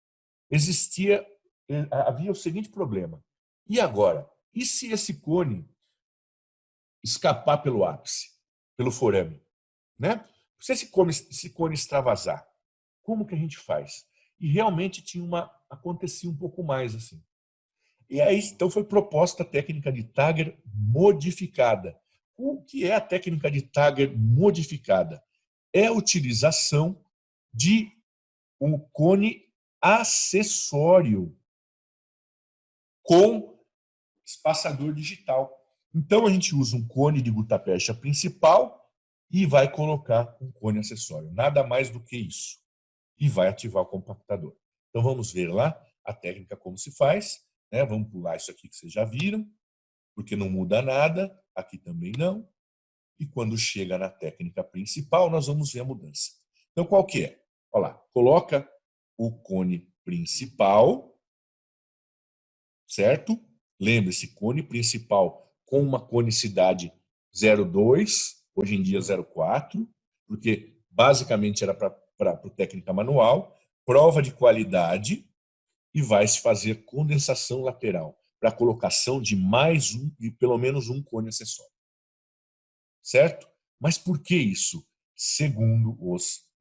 havia o seguinte problema. E agora? E se esse cone escapar pelo ápice, pelo forame? Né? Se esse cone extravasar, como que a gente faz? E realmente acontecia um pouco mais assim. E aí, então, foi proposta a técnica de Tager modificada. O que é a técnica de Tager modificada? É a utilização de um cone acessório com espaçador digital. Então, a gente usa um cone de gutapercha principal e vai colocar um cone acessório. Nada mais do que isso. E vai ativar o compactador. Então, vamos ver lá a técnica como se faz. Né? Vamos pular isso aqui que vocês já viram, porque não muda nada. Aqui também não. E quando chega na técnica principal, nós vamos ver a mudança. Então, qual que é? Olha lá, coloca o cone principal, certo? Lembre-se, cone principal com uma conicidade 0,2, hoje em dia 0,4, porque basicamente era para técnica manual, prova de qualidade e vai se fazer condensação lateral para a colocação de pelo menos um cone acessório. Certo? Mas por que isso? Segundo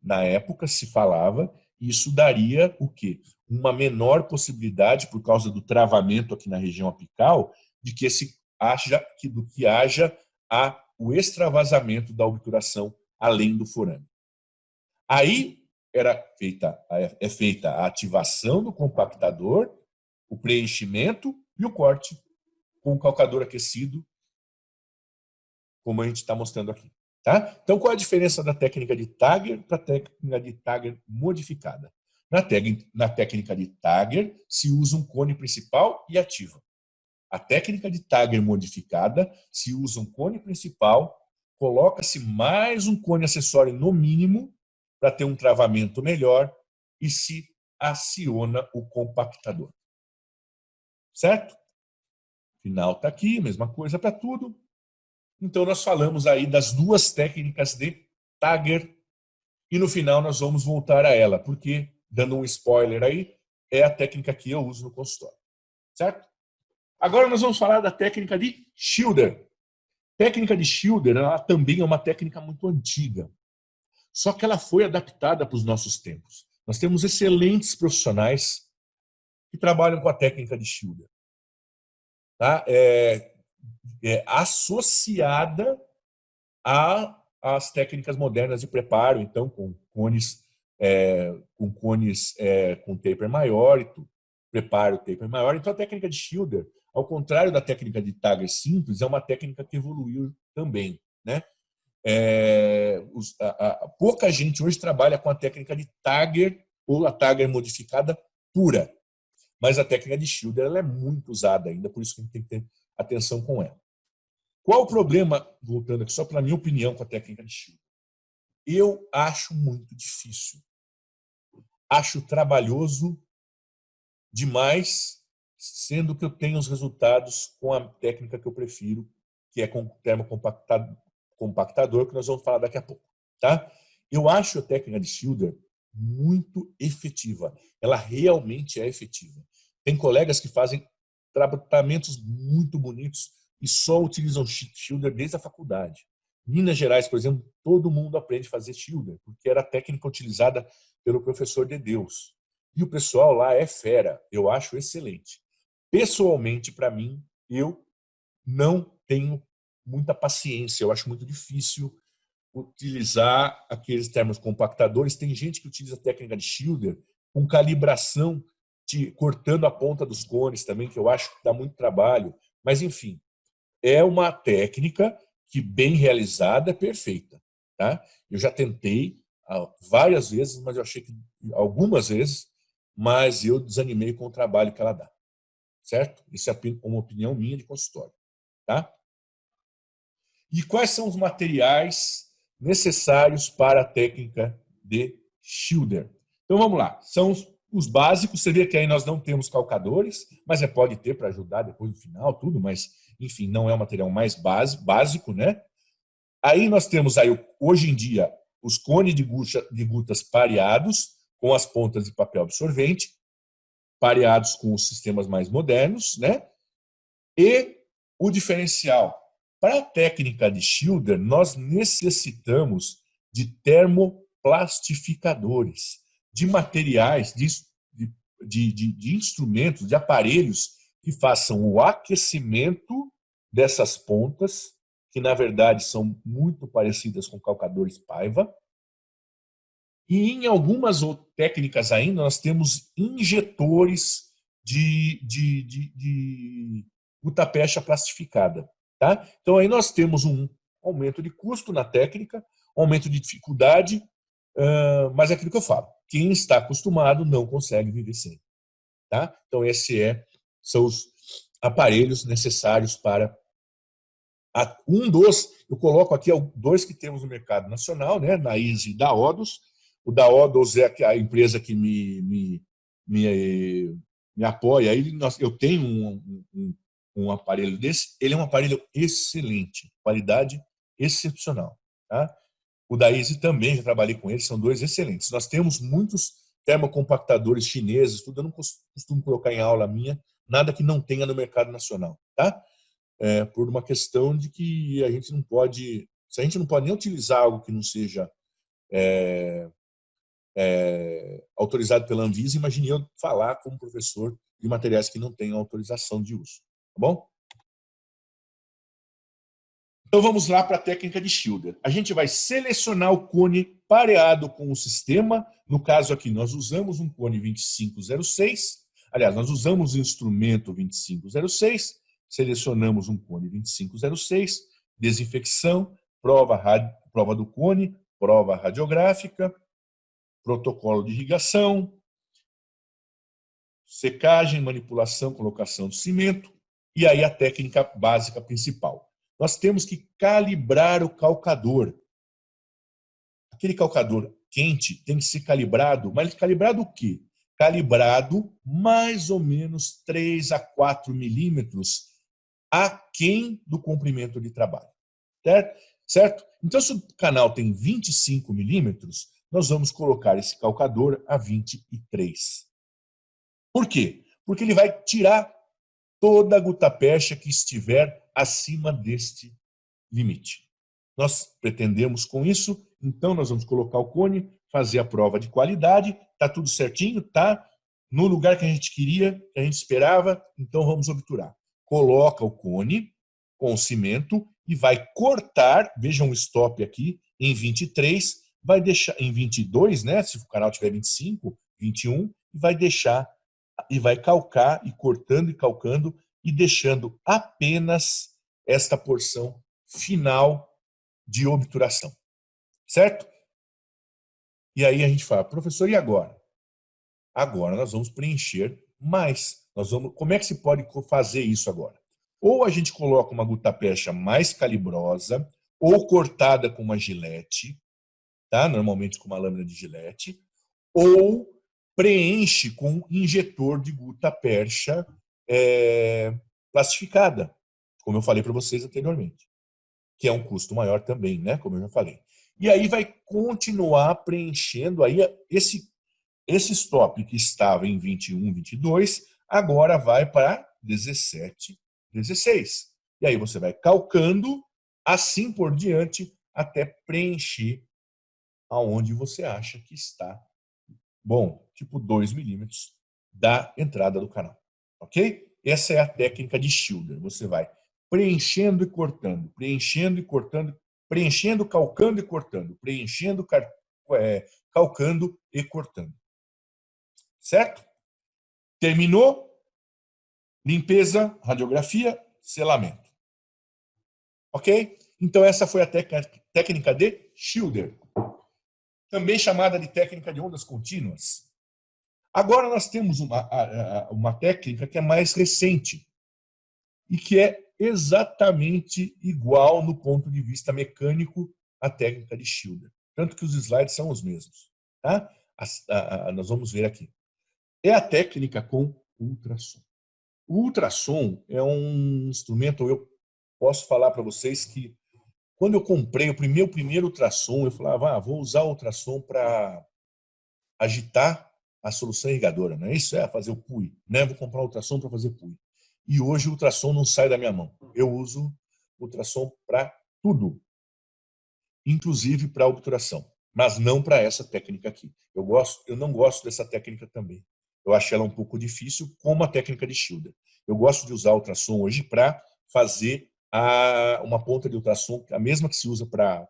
na época se falava, isso daria o quê? Uma menor possibilidade, por causa do travamento aqui na região apical, de que haja o extravasamento da obturação além do forame. Aí é feita a ativação do compactador, o preenchimento e o corte com o calcador aquecido, como a gente está mostrando aqui. Tá? Então, qual é a diferença da técnica de Tager para a técnica de Tager modificada? Na técnica de Tager, se usa um cone principal e ativa. A técnica de Tager modificada, se usa um cone principal, coloca-se mais um cone acessório no mínimo para ter um travamento melhor e se aciona o compactador. Certo? O final está aqui, mesma coisa para tudo. Então, nós falamos aí das duas técnicas de Tager e no final nós vamos voltar a ela, porque, dando um spoiler aí, é a técnica que eu uso no consultório. Certo? Agora nós vamos falar da técnica de Schilder. Técnica de Schilder, ela também é uma técnica muito antiga, só que ela foi adaptada para os nossos tempos. Nós temos excelentes profissionais que trabalham com a técnica de Schilder. Tá? Associada às técnicas modernas de preparo, então, com cones com taper maior e tudo. Preparo, taper maior. Então, a técnica de Schilder, ao contrário da técnica de Tagger simples, é uma técnica que evoluiu também, né? Pouca gente hoje trabalha com a técnica de Tagger ou a Tagger modificada pura, mas a técnica de Schilder ela é muito usada ainda, por isso que a gente tem que ter atenção com ela. Qual o problema, voltando aqui só para a minha opinião com a técnica de Schilder? Eu acho muito difícil. Acho trabalhoso demais, sendo que eu tenho os resultados com a técnica que eu prefiro, que é com o termocompactador, que nós vamos falar daqui a pouco. Tá? Eu acho a técnica de Schilder muito efetiva. Ela realmente é efetiva. Tem colegas que fazem tratamentos muito bonitos e só utilizam Schilder desde a faculdade. Minas Gerais, por exemplo, todo mundo aprende a fazer Schilder, porque era a técnica utilizada pelo professor de Deus. E o pessoal lá é fera, eu acho excelente. Pessoalmente, para mim, eu não tenho muita paciência, eu acho muito difícil utilizar aqueles termocompactadores. Tem gente que utiliza a técnica de Schilder com calibração, cortando a ponta dos cones também, que eu acho que dá muito trabalho. Mas, enfim, é uma técnica que, bem realizada, é perfeita. Tá? Eu já tentei várias vezes, mas eu achei que algumas vezes, mas eu desanimei com o trabalho que ela dá. Certo? Isso é uma opinião minha de consultório. Tá? E quais são os materiais necessários para a técnica de Schilder? Então vamos lá. São os básicos. Você vê que aí nós não temos calcadores, mas pode ter para ajudar depois no final, tudo, mas enfim, não é o material mais básico, né? Aí nós temos aí, hoje em dia, os cones de gutas pareados, com as pontas de papel absorvente, pareados com os sistemas mais modernos, né? E o diferencial. Para a técnica de Schilder, nós necessitamos de termoplastificadores, de materiais, de instrumentos, de aparelhos que façam o aquecimento dessas pontas, que na verdade são muito parecidas com calcadores Paiva. E em algumas técnicas ainda nós temos injetores de gutapecha plastificada. Tá? Então aí nós temos um aumento de custo na técnica, aumento de dificuldade, mas é aquilo que eu falo. Quem está acostumado não consegue viver sem. Tá? Então esses são os aparelhos necessários para eu coloco aqui dois que temos no mercado nacional, né, na Easy e da Odos. O da Odos é a empresa que me apoia. Eu tenho um aparelho desse. Ele é um aparelho excelente, qualidade excepcional. Tá? O da Easy também, já trabalhei com ele, são dois excelentes. Nós temos muitos termocompactadores chineses, tudo. Eu não costumo colocar em aula minha nada que não tenha no mercado nacional. Tá? Por uma questão de que a gente não pode, se a gente não pode nem utilizar algo que não seja autorizado pela Anvisa, imagine eu falar como professor de materiais que não tenham autorização de uso. Tá bom? Então vamos lá para a técnica de Schilder. A gente vai selecionar o cone pareado com o sistema. No caso aqui, nós usamos um cone 2506. Aliás, nós usamos o instrumento 2506. Selecionamos um cone 2506, desinfecção, prova do cone, prova radiográfica, protocolo de irrigação, secagem, manipulação, colocação de cimento e aí a técnica básica principal. Nós temos que calibrar o calcador. Aquele calcador quente tem que ser calibrado, mas calibrado o quê? Calibrado mais ou menos 3 a 4 milímetros aquém do comprimento de trabalho. Certo? Então, se o canal tem 25 milímetros, nós vamos colocar esse calcador a 23. Por quê? Porque ele vai tirar toda a gutapecha que estiver acima deste limite. Nós pretendemos com isso, então nós vamos colocar o cone, fazer a prova de qualidade, Está tudo certinho? Está no lugar que a gente queria, que a gente esperava, então vamos obturar. Coloca o cone com o cimento e vai cortar, vejam o stop aqui, em 23, vai deixar em 22, né? Se o canal tiver 25, 21, e vai deixar, e vai calcar, e cortando e calcando, e deixando apenas esta porção final de obturação. Certo? E aí a gente fala, professor, e agora? Agora nós vamos preencher mais. Como é que se pode fazer isso agora? Ou a gente coloca uma gutapercha mais calibrosa, ou cortada com uma gilete, tá? Normalmente com uma lâmina de gilete, ou preenche com um injetor de gutapercha plastificada, como eu falei para vocês anteriormente, que é um custo maior também, né? Como eu já falei. E aí vai continuar preenchendo aí esse stop que estava em 21, 22, agora vai para 17, 16. E aí você vai calcando, assim por diante, até preencher aonde você acha que está bom, tipo 2 milímetros da entrada do canal. Ok? Essa é a técnica de Schilder. Você vai preenchendo e cortando, preenchendo e cortando, preenchendo, calcando e cortando, preenchendo, calcando e cortando. Certo? Terminou? Limpeza, radiografia, selamento. Ok? Então essa foi a técnica de Schilder, também chamada de técnica de ondas contínuas. Agora nós temos uma técnica que é mais recente e que é exatamente igual no ponto de vista mecânico à técnica de Schilder. Tanto que os slides são os mesmos. Tá? Nós vamos ver aqui. É a técnica com ultrassom. O ultrassom é um instrumento, eu posso falar para vocês que quando eu comprei o meu primeiro ultrassom, eu falava, vou usar o ultrassom para agitar a solução irrigadora, não é isso? É fazer o PUI, né? Vou comprar um ultrassom para fazer PUI. E hoje o ultrassom não sai da minha mão. Eu uso ultrassom para tudo, inclusive para obturação, mas não para essa técnica aqui. Eu não gosto dessa técnica também. Eu acho ela um pouco difícil, como a técnica de Schilder. Eu gosto de usar o ultrassom hoje para fazer uma ponta de ultrassom, a mesma que se usa para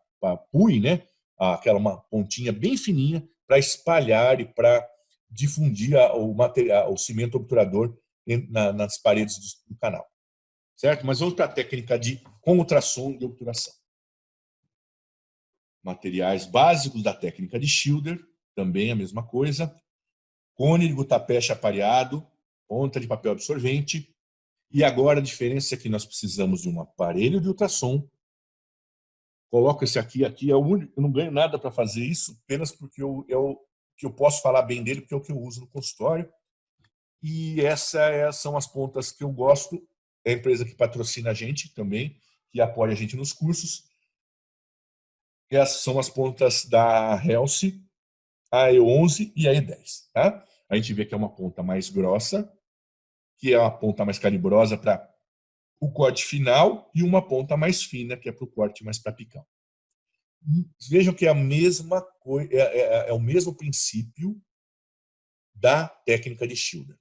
PUI, né? Aquela uma pontinha bem fininha para espalhar e para difundir o cimento obturador nas paredes do canal. Certo? Mas vamos para a técnica com ultrassom de obturação. Materiais básicos da técnica de Schilder, também a mesma coisa. Cone de gutapercha apareado, ponta de papel absorvente. E agora a diferença é que nós precisamos de um aparelho de ultrassom. Coloco esse aqui é o único, eu não ganho nada para fazer isso, apenas porque eu posso falar bem dele, porque é o que eu uso no consultório. E essas são as pontas que eu gosto. É a empresa que patrocina a gente também, que apoia a gente nos cursos. Essas são as pontas da Helsi, a E11 e a E10. Tá? A gente vê que é uma ponta mais grossa, que é uma ponta mais calibrosa para o corte final, e uma ponta mais fina, que é para o corte mais para picão. Vejam que é a mesma coisa, é o mesmo princípio da técnica de Schilder.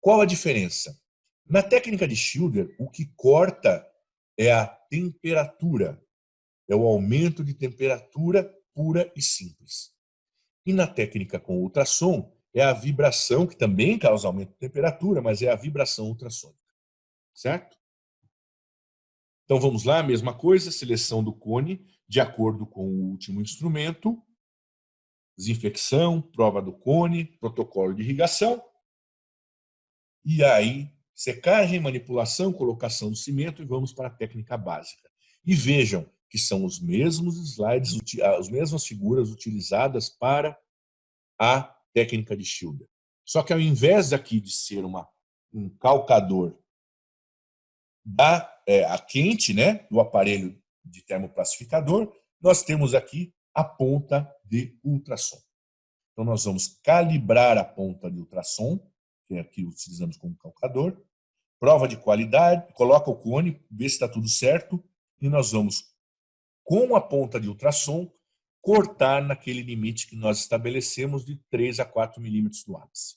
Qual a diferença? Na técnica de Schilder, o que corta é a temperatura, é o aumento de temperatura pura e simples. E na técnica com ultrassom, é a vibração, que também causa aumento de temperatura, mas é a vibração ultrassônica. Certo? Então vamos lá, mesma coisa, seleção do cone, de acordo com o último instrumento, desinfecção, prova do cone, protocolo de irrigação, e aí secagem, manipulação, colocação do cimento, e vamos para a técnica básica. E vejam que são os mesmos slides, as mesmas figuras utilizadas para a técnica de Schilder. Só que ao invés aqui de ser um calcador a quente, né, do aparelho de termoplastificador, nós temos aqui a ponta de ultrassom. Então nós vamos calibrar a ponta de ultrassom, que aqui utilizamos como calcador, prova de qualidade, coloca o cone, vê se está tudo certo, e nós vamos, com a ponta de ultrassom, cortar naquele limite que nós estabelecemos de 3 a 4 milímetros no ápice.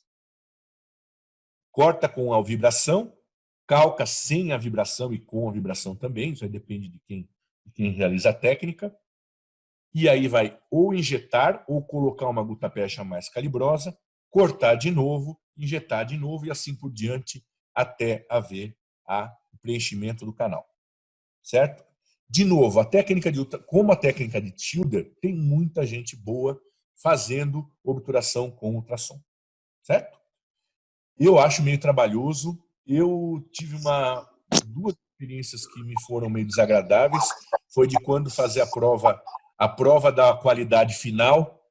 Corta com a vibração, calca sem a vibração e com a vibração também, isso aí depende de quem realiza a técnica. E aí vai ou injetar ou colocar uma gutapercha mais calibrosa, cortar de novo, injetar de novo e assim por diante até haver o preenchimento do canal. Certo? De novo, como a técnica de Schilder, tem muita gente boa fazendo obturação com ultrassom. Certo? Eu acho meio trabalhoso. Eu tive duas experiências que me foram meio desagradáveis. Foi de quando fazer a prova da qualidade final,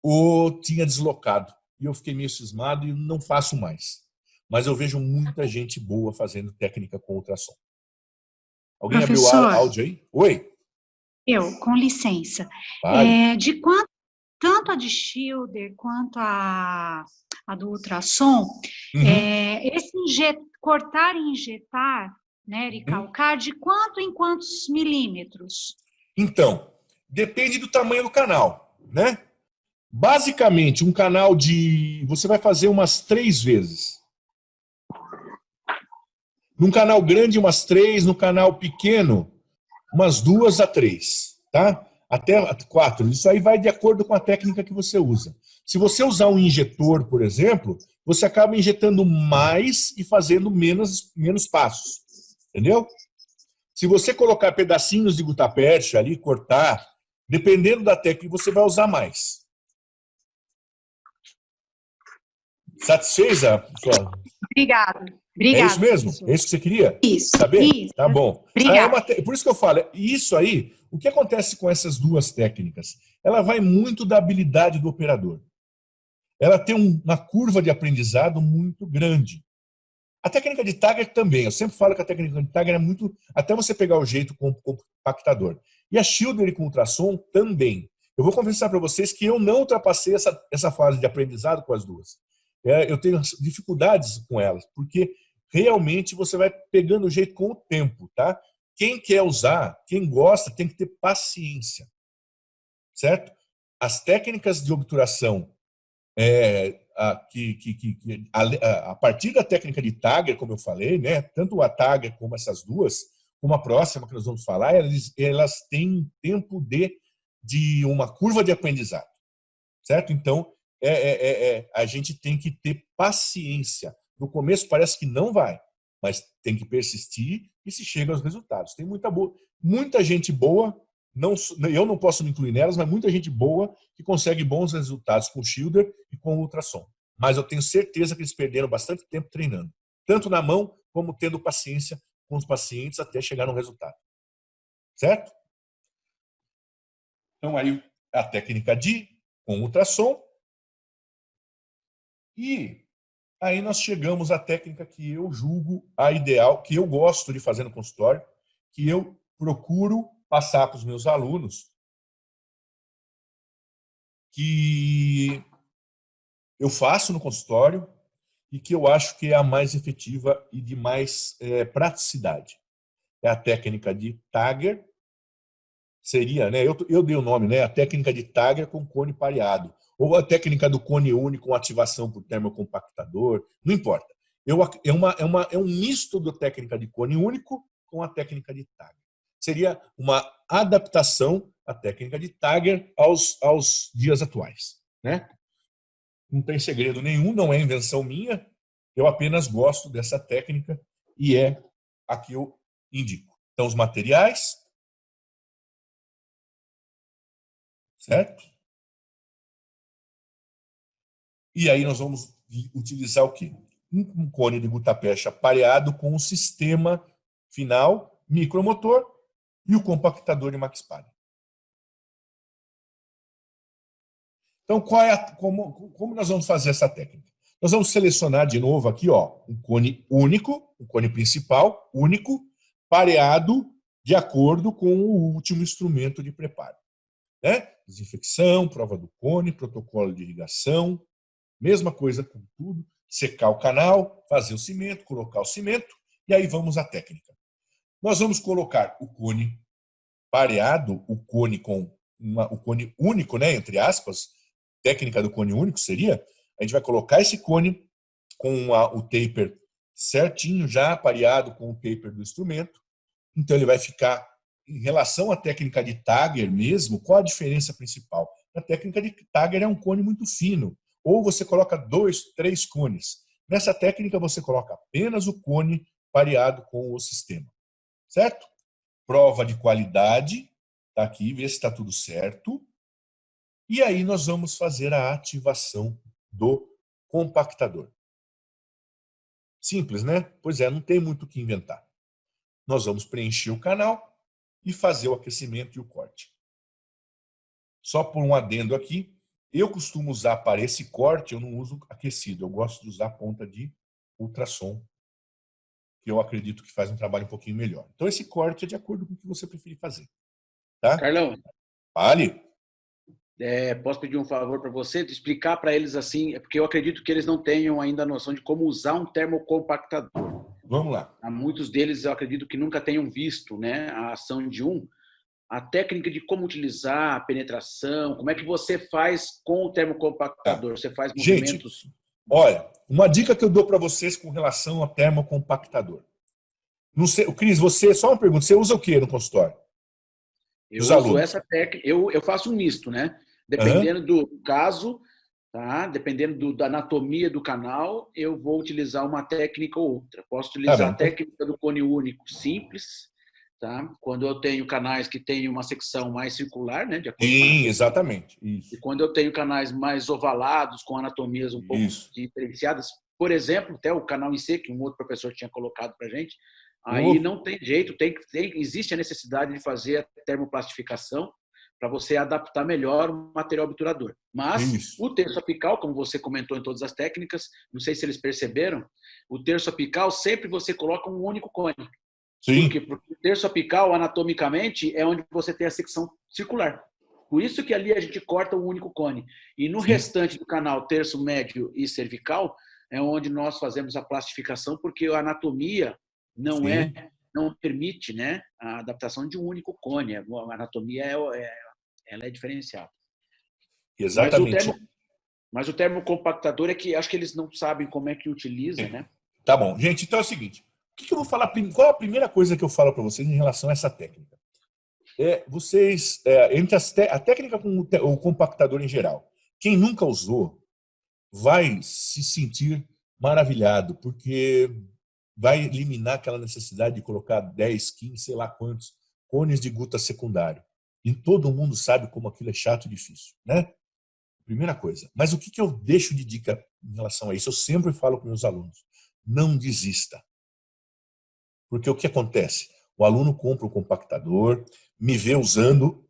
ou tinha deslocado. E eu fiquei meio cismado e não faço mais. Mas eu vejo muita gente boa fazendo técnica com ultrassom. Alguém abriu o áudio aí? Oi? Eu, com licença. Tanto a de Schilder quanto a do ultrassom, cortar e injetar, né, e calcar, de quanto em quantos milímetros? Então, depende do tamanho do canal, né? Basicamente, um canal você vai fazer umas 3 vezes. Num canal grande, umas 3. No canal pequeno, umas 2 a 3. Tá? Até 4. Isso aí vai de acordo com a técnica que você usa. Se você usar um injetor, por exemplo, você acaba injetando mais e fazendo menos passos. Entendeu? Se você colocar pedacinhos de gutapercha ali, cortar, dependendo da técnica, você vai usar mais. Satisfeita? Obrigada. É isso mesmo? É isso que você queria? Isso. Saber? Isso. Tá bom. Obrigada. Por isso que eu falo, isso aí, o que acontece com essas duas técnicas? Ela vai muito da habilidade do operador. Ela tem uma curva de aprendizado muito grande. A técnica de Tagger também. Eu sempre falo que a técnica de Tagger é muito... Até você pegar o jeito com o compactador. E a Schilder com ultrassom também. Eu vou confessar para vocês que eu não ultrapassei essa fase de aprendizado com as duas. Eu tenho dificuldades com elas, porque realmente você vai pegando o jeito com o tempo, tá? Quem quer usar, quem gosta, tem que ter paciência. Certo? As técnicas de obturação a partir da técnica de Tagger, como eu falei, né, tanto a Tagger como essas duas, como a próxima que nós vamos falar, elas têm um tempo de uma curva de aprendizado, certo? Então, a gente tem que ter paciência. No começo parece que não vai, mas tem que persistir e se chega aos resultados. Tem muita gente boa, eu não posso me incluir nelas, mas muita gente boa que consegue bons resultados com o Schilder e com o ultrassom. Mas eu tenho certeza que eles perderam bastante tempo treinando, tanto na mão como tendo paciência com os pacientes até chegar no resultado. Certo? Então aí a técnica com ultrassom. E aí nós chegamos à técnica que eu julgo a ideal, que eu gosto de fazer no consultório, que eu procuro passar para os meus alunos, que eu faço no consultório e que eu acho que é a mais efetiva e de mais praticidade. É a técnica de Tagger, seria, né? Eu dei o nome, né? A técnica de Tagger com cone pareado, ou a técnica do cone único com ativação por termocompactador, não importa. É um misto da técnica de cone único com a técnica de Tagger. Seria uma adaptação à técnica de Tagger aos dias atuais, né? Não tem segredo nenhum, não é invenção minha, eu apenas gosto dessa técnica e é a que eu indico. Então, os materiais, certo? E aí nós vamos utilizar o quê? Um cone de gutapercha pareado com um sistema final, micromotor e o compactador de Maxpari. Então, como nós vamos fazer essa técnica? Nós vamos selecionar de novo aqui, ó, um cone único, um cone principal único, pareado de acordo com o último instrumento de preparo. Né? Desinfecção, prova do cone, protocolo de irrigação, mesma coisa com tudo, secar o canal, fazer o cimento, colocar o cimento, e aí vamos à técnica. Nós vamos colocar o cone pareado, o cone com o cone único, né, entre aspas, técnica do cone único seria, a gente vai colocar esse cone com o taper certinho, já pareado com o taper do instrumento. Então ele vai ficar, em relação à técnica de Tagger mesmo, qual a diferença principal? A técnica de Tagger é um cone muito fino, ou você coloca 2, 3 cones. Nessa técnica você coloca apenas o cone pareado com o sistema, certo? Prova de qualidade, tá aqui, vê se está tudo certo. E aí nós vamos fazer a ativação do compactador. Simples, né? Pois é, não tem muito o que inventar. Nós vamos preencher o canal e fazer o aquecimento e o corte. Só por um adendo aqui, eu costumo usar para esse corte, eu não uso aquecido, eu gosto de usar ponta de ultrassom, que eu acredito que faz um trabalho um pouquinho melhor. Então esse corte é de acordo com o que você preferir fazer. Tá? Carlão, Vale? posso pedir um favor para você, de explicar para eles assim, porque eu acredito que eles não tenham ainda a noção de como usar um termocompactador. Vamos lá. Muitos deles eu acredito que nunca tenham visto, né, a ação de a técnica de como utilizar, a penetração, como é que você faz com o termocompactador? Você faz movimentos... Gente, olha, uma dica que eu dou para vocês com relação ao termocompactador. Não sei, Cris, só uma pergunta, você usa o que no consultório? Eu uso essa técnica, eu faço um misto, né? Dependendo do caso, tá? Dependendo da anatomia do canal, eu vou utilizar uma técnica ou outra. Posso utilizar a técnica do cone único simples, tá? Quando eu tenho canais que têm uma secção mais circular, né? De acordo Sim, exatamente. Isso. E quando eu tenho canais mais ovalados, com anatomias um pouco diferenciadas, por exemplo, até o canal em C, que um outro professor tinha colocado para a gente, aí não tem jeito, existe a necessidade de fazer a termoplastificação para você adaptar melhor o material obturador. Mas o terço apical, como você comentou em todas as técnicas, não sei se eles perceberam, o terço apical sempre você coloca um único cone. Sim. Porque o terço apical, anatomicamente, é onde você tem a secção circular. Por isso que ali a gente corta um único cone. E no restante do canal, terço, médio e cervical, é onde nós fazemos a plastificação, porque a anatomia não permite, né, a adaptação de um único cone. A anatomia ela é diferenciada. Exatamente. Mas o termocompactador é que acho que eles não sabem como é que utiliza, né? Tá bom. Gente, então é o seguinte. O que eu vou falar? Qual a primeira coisa que eu falo para vocês em relação a essa técnica? Entre a técnica com o compactador em geral, quem nunca usou vai se sentir maravilhado, porque vai eliminar aquela necessidade de colocar 10, 15, sei lá quantos cones de guta secundário. E todo mundo sabe como aquilo é chato e difícil, né? Primeira coisa. Mas o que eu deixo de dica em relação a isso? Eu sempre falo com meus alunos. Não desista. Porque o que acontece? O aluno compra o compactador, me vê usando.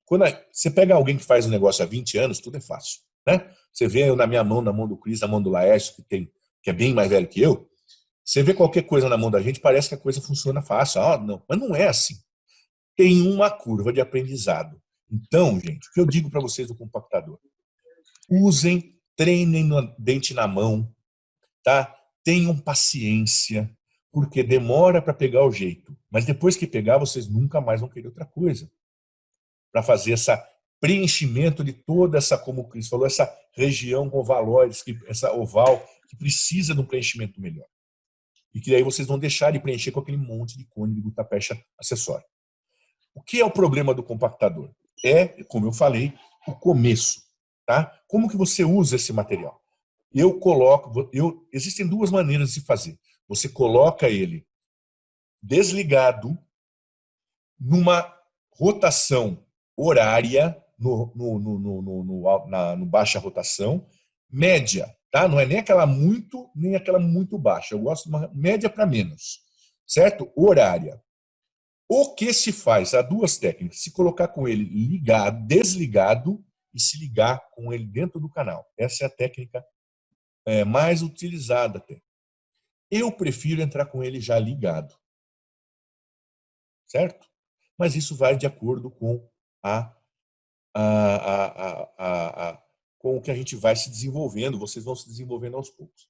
Quando você pega alguém que faz um negócio há 20 anos, tudo é fácil, né? Você vê eu na minha mão, na mão do Cris, na mão do Laércio, que é bem mais velho que eu, você vê qualquer coisa na mão da gente, parece que a coisa funciona fácil. Não, mas não é assim. Tem uma curva de aprendizado. Então, gente, o que eu digo para vocês do compactador? Usem, treinem no dente na mão, tá? Tenham paciência, porque demora para pegar o jeito. Mas depois que pegar, vocês nunca mais vão querer outra coisa. Para fazer esse preenchimento de toda essa, como o Cris falou, essa região ovaloide, essa oval, que precisa de um preenchimento melhor. E que aí vocês vão deixar de preencher com aquele monte de cone de gutapecha acessório. O que é o problema do compactador? Como eu falei, o começo. Tá? Como que você usa esse material? Existem duas maneiras de fazer. Você coloca ele desligado numa rotação horária, no baixa rotação, média, tá? Não é nem aquela muito baixa. Eu gosto de uma média para menos, certo? Horária. O que se faz? Há duas técnicas. Se colocar com ele desligado e se ligar com ele dentro do canal. Essa é a técnica mais utilizada até. Eu prefiro entrar com ele já ligado. Certo? Mas isso vai de acordo com com o que a gente vai se desenvolvendo, vocês vão se desenvolvendo aos poucos.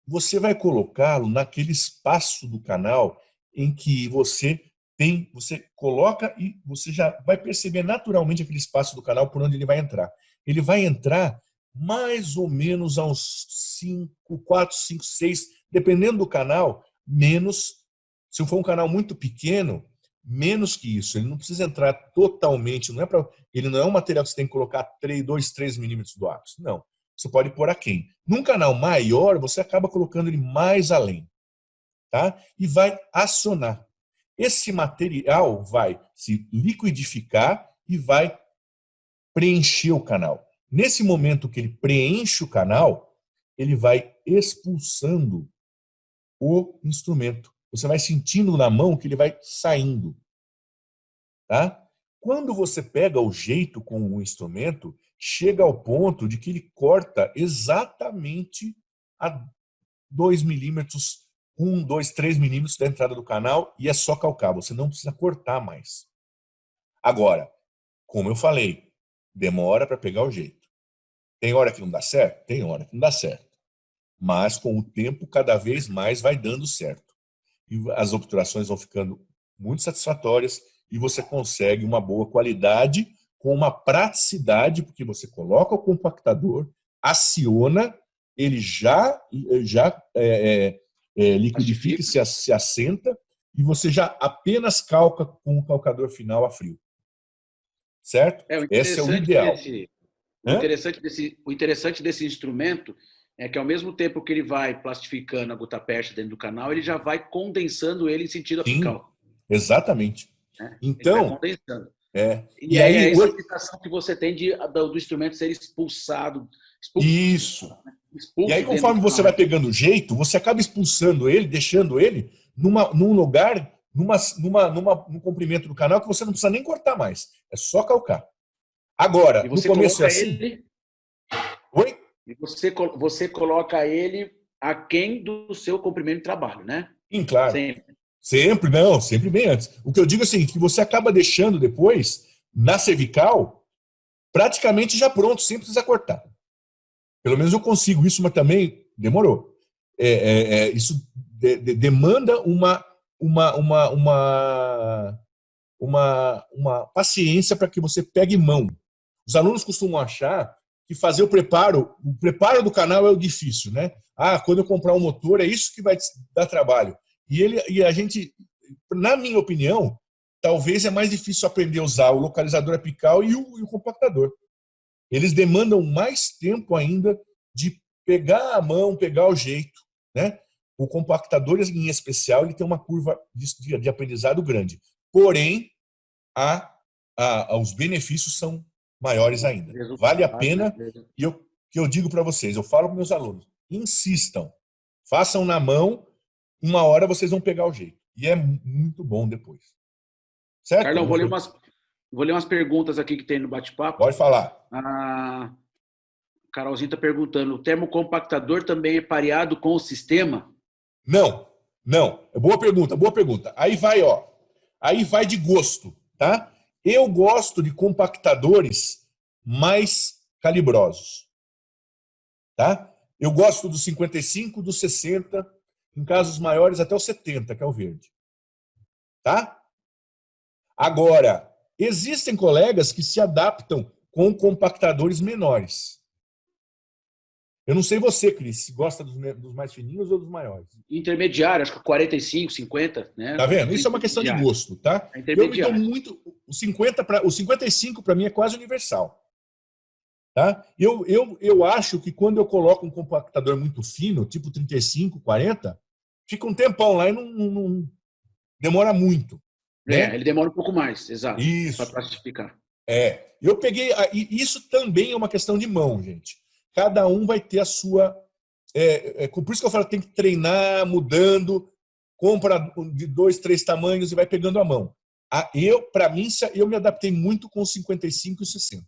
Você vai colocá-lo naquele espaço do canal em que você você coloca e você já vai perceber naturalmente aquele espaço do canal por onde ele vai entrar. Ele vai entrar mais ou menos a uns 5, 4, 5, 6, dependendo do canal, menos. Se for um canal muito pequeno, menos que isso. Ele não precisa entrar totalmente, ele não é um material que você tem que colocar 2, 3 milímetros do ápice. Não. Você pode pôr aquém. Num canal maior, você acaba colocando ele mais além. Tá? E vai acionar. Esse material vai se liquidificar e vai preencher o canal. Nesse momento que ele preenche o canal, ele vai expulsando o instrumento. Você vai sentindo na mão que ele vai saindo. Tá? Quando você pega o jeito com o instrumento, chega ao ponto de que ele corta exatamente a 2 milímetros, 1, 2, 3 milímetros da entrada do canal e é só calcar. Você não precisa cortar mais. Agora, como eu falei, demora para pegar o jeito. Tem hora que não dá certo? Tem hora que não dá certo. Mas, com o tempo, cada vez mais vai dando certo. E as obturações vão ficando muito satisfatórias e você consegue uma boa qualidade com uma praticidade, porque você coloca o compactador, aciona, ele já liquidifica e se assenta e você já apenas calca com o calcador final a frio. Certo? Esse é o ideal. O interessante desse instrumento é que, ao mesmo tempo que ele vai plastificando a gutta-percha dentro do canal, ele já vai condensando ele em sentido apical. Exatamente. Então, ele vai condensando. E aí é essa sensação que você tem do instrumento ser expulsado. Isso. E aí, conforme você vai pegando o jeito, você acaba expulsando ele, deixando ele num lugar, num comprimento do canal que você não precisa nem cortar mais. É só calcar. Agora, no começo é assim. Oi? E você coloca ele aquém do seu comprimento de trabalho, né? Sim, claro. Sempre bem antes. O que eu digo é assim, que você acaba deixando depois, na cervical, praticamente já pronto, sem precisar cortar. Pelo menos eu consigo isso, mas também demorou. Isso demanda uma paciência para que você pegue mão. Os alunos costumam achar que fazer o preparo do canal é o difícil, né? Quando eu comprar um motor, é isso que vai dar trabalho. E a gente, na minha opinião, talvez é mais difícil aprender a usar o localizador apical e o compactador. Eles demandam mais tempo ainda de pegar a mão, pegar o jeito, né? O compactador, em especial, ele tem uma curva de aprendizado grande. Porém, os benefícios são maiores ainda. Vale a pena. E eu digo para vocês, eu falo para meus alunos, insistam, façam na mão, uma hora vocês vão pegar o jeito. E é muito bom depois. Certo? Carlão, vou ler umas perguntas aqui que tem no bate-papo. Pode falar. A Carolzinha está perguntando, o termocompactador também é pareado com o sistema? Não. Boa pergunta. Aí vai de gosto, tá? Eu gosto de compactadores mais calibrosos, tá? Eu gosto do 55, do 60, em casos maiores até o 70, que é o verde. Tá? Agora, existem colegas que se adaptam com compactadores menores. Eu não sei você, Cris, se gosta dos mais fininhos ou dos maiores. Intermediário, acho que 45, 50, né? Tá vendo? Isso é uma questão de gosto, tá? Eu me dou muito. O 55 para mim é quase universal. Tá? Eu acho que quando eu coloco um compactador muito fino, tipo 35, 40, fica um tempão lá e não demora muito. Né? Ele demora um pouco mais, exato. Isso. Para classificar. Eu peguei. Isso também é uma questão de mão, gente. Cada um vai ter a sua. Por isso que eu falo que tem que treinar, mudando, compra de 2, 3 tamanhos e vai pegando a mão. Para mim, eu me adaptei muito com 55 e 60.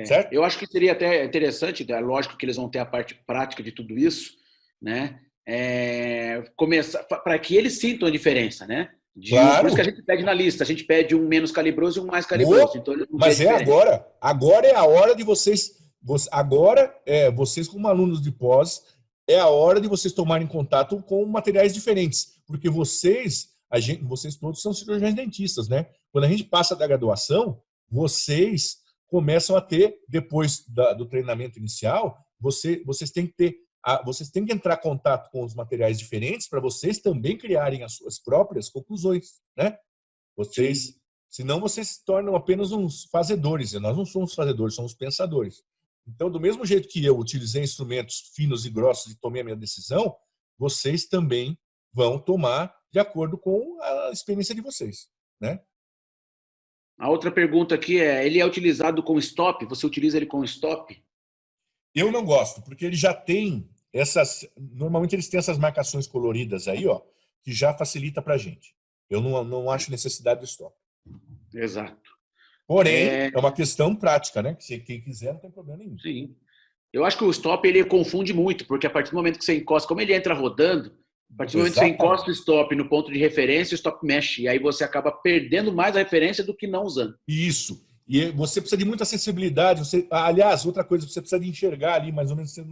Certo? Eu acho que seria até interessante, é lógico que eles vão ter a parte prática de tudo isso, né? Começar para que eles sintam a diferença, né? Claro. Por isso que a gente pede na lista, a gente pede um menos calibroso e um mais calibroso. Então, mas agora. Agora é a hora de vocês. Agora, vocês como alunos de pós, é a hora de vocês tomarem contato com materiais diferentes, porque vocês vocês todos são cirurgiões dentistas, né? Quando a gente passa da graduação, vocês começam a ter, depois do treinamento inicial, vocês têm que ter, vocês têm que entrar em contato com os materiais diferentes para vocês também criarem as suas próprias conclusões, né? Senão vocês se tornam apenas uns fazedores, e nós não somos fazedores, somos pensadores. Então, do mesmo jeito que eu utilizei instrumentos finos e grossos e tomei a minha decisão, vocês também vão tomar de acordo com a experiência de vocês, né? A outra pergunta aqui ele é utilizado com stop? Você utiliza ele com stop? Eu não gosto, porque ele já tem normalmente eles têm essas marcações coloridas aí, ó, que já facilita pra gente. Eu não acho necessidade do stop. Exato. Porém, é uma questão prática, né? Que quem quiser não tem problema nenhum. Sim. Eu acho que o stop ele confunde muito, porque a partir do momento que você encosta, como ele entra rodando, a partir do momento que você encosta o stop no ponto de referência, o stop mexe. E aí você acaba perdendo mais a referência do que não usando. Isso. E você precisa de muita sensibilidade. Aliás, outra coisa, você precisa de enxergar ali, mais ou menos, você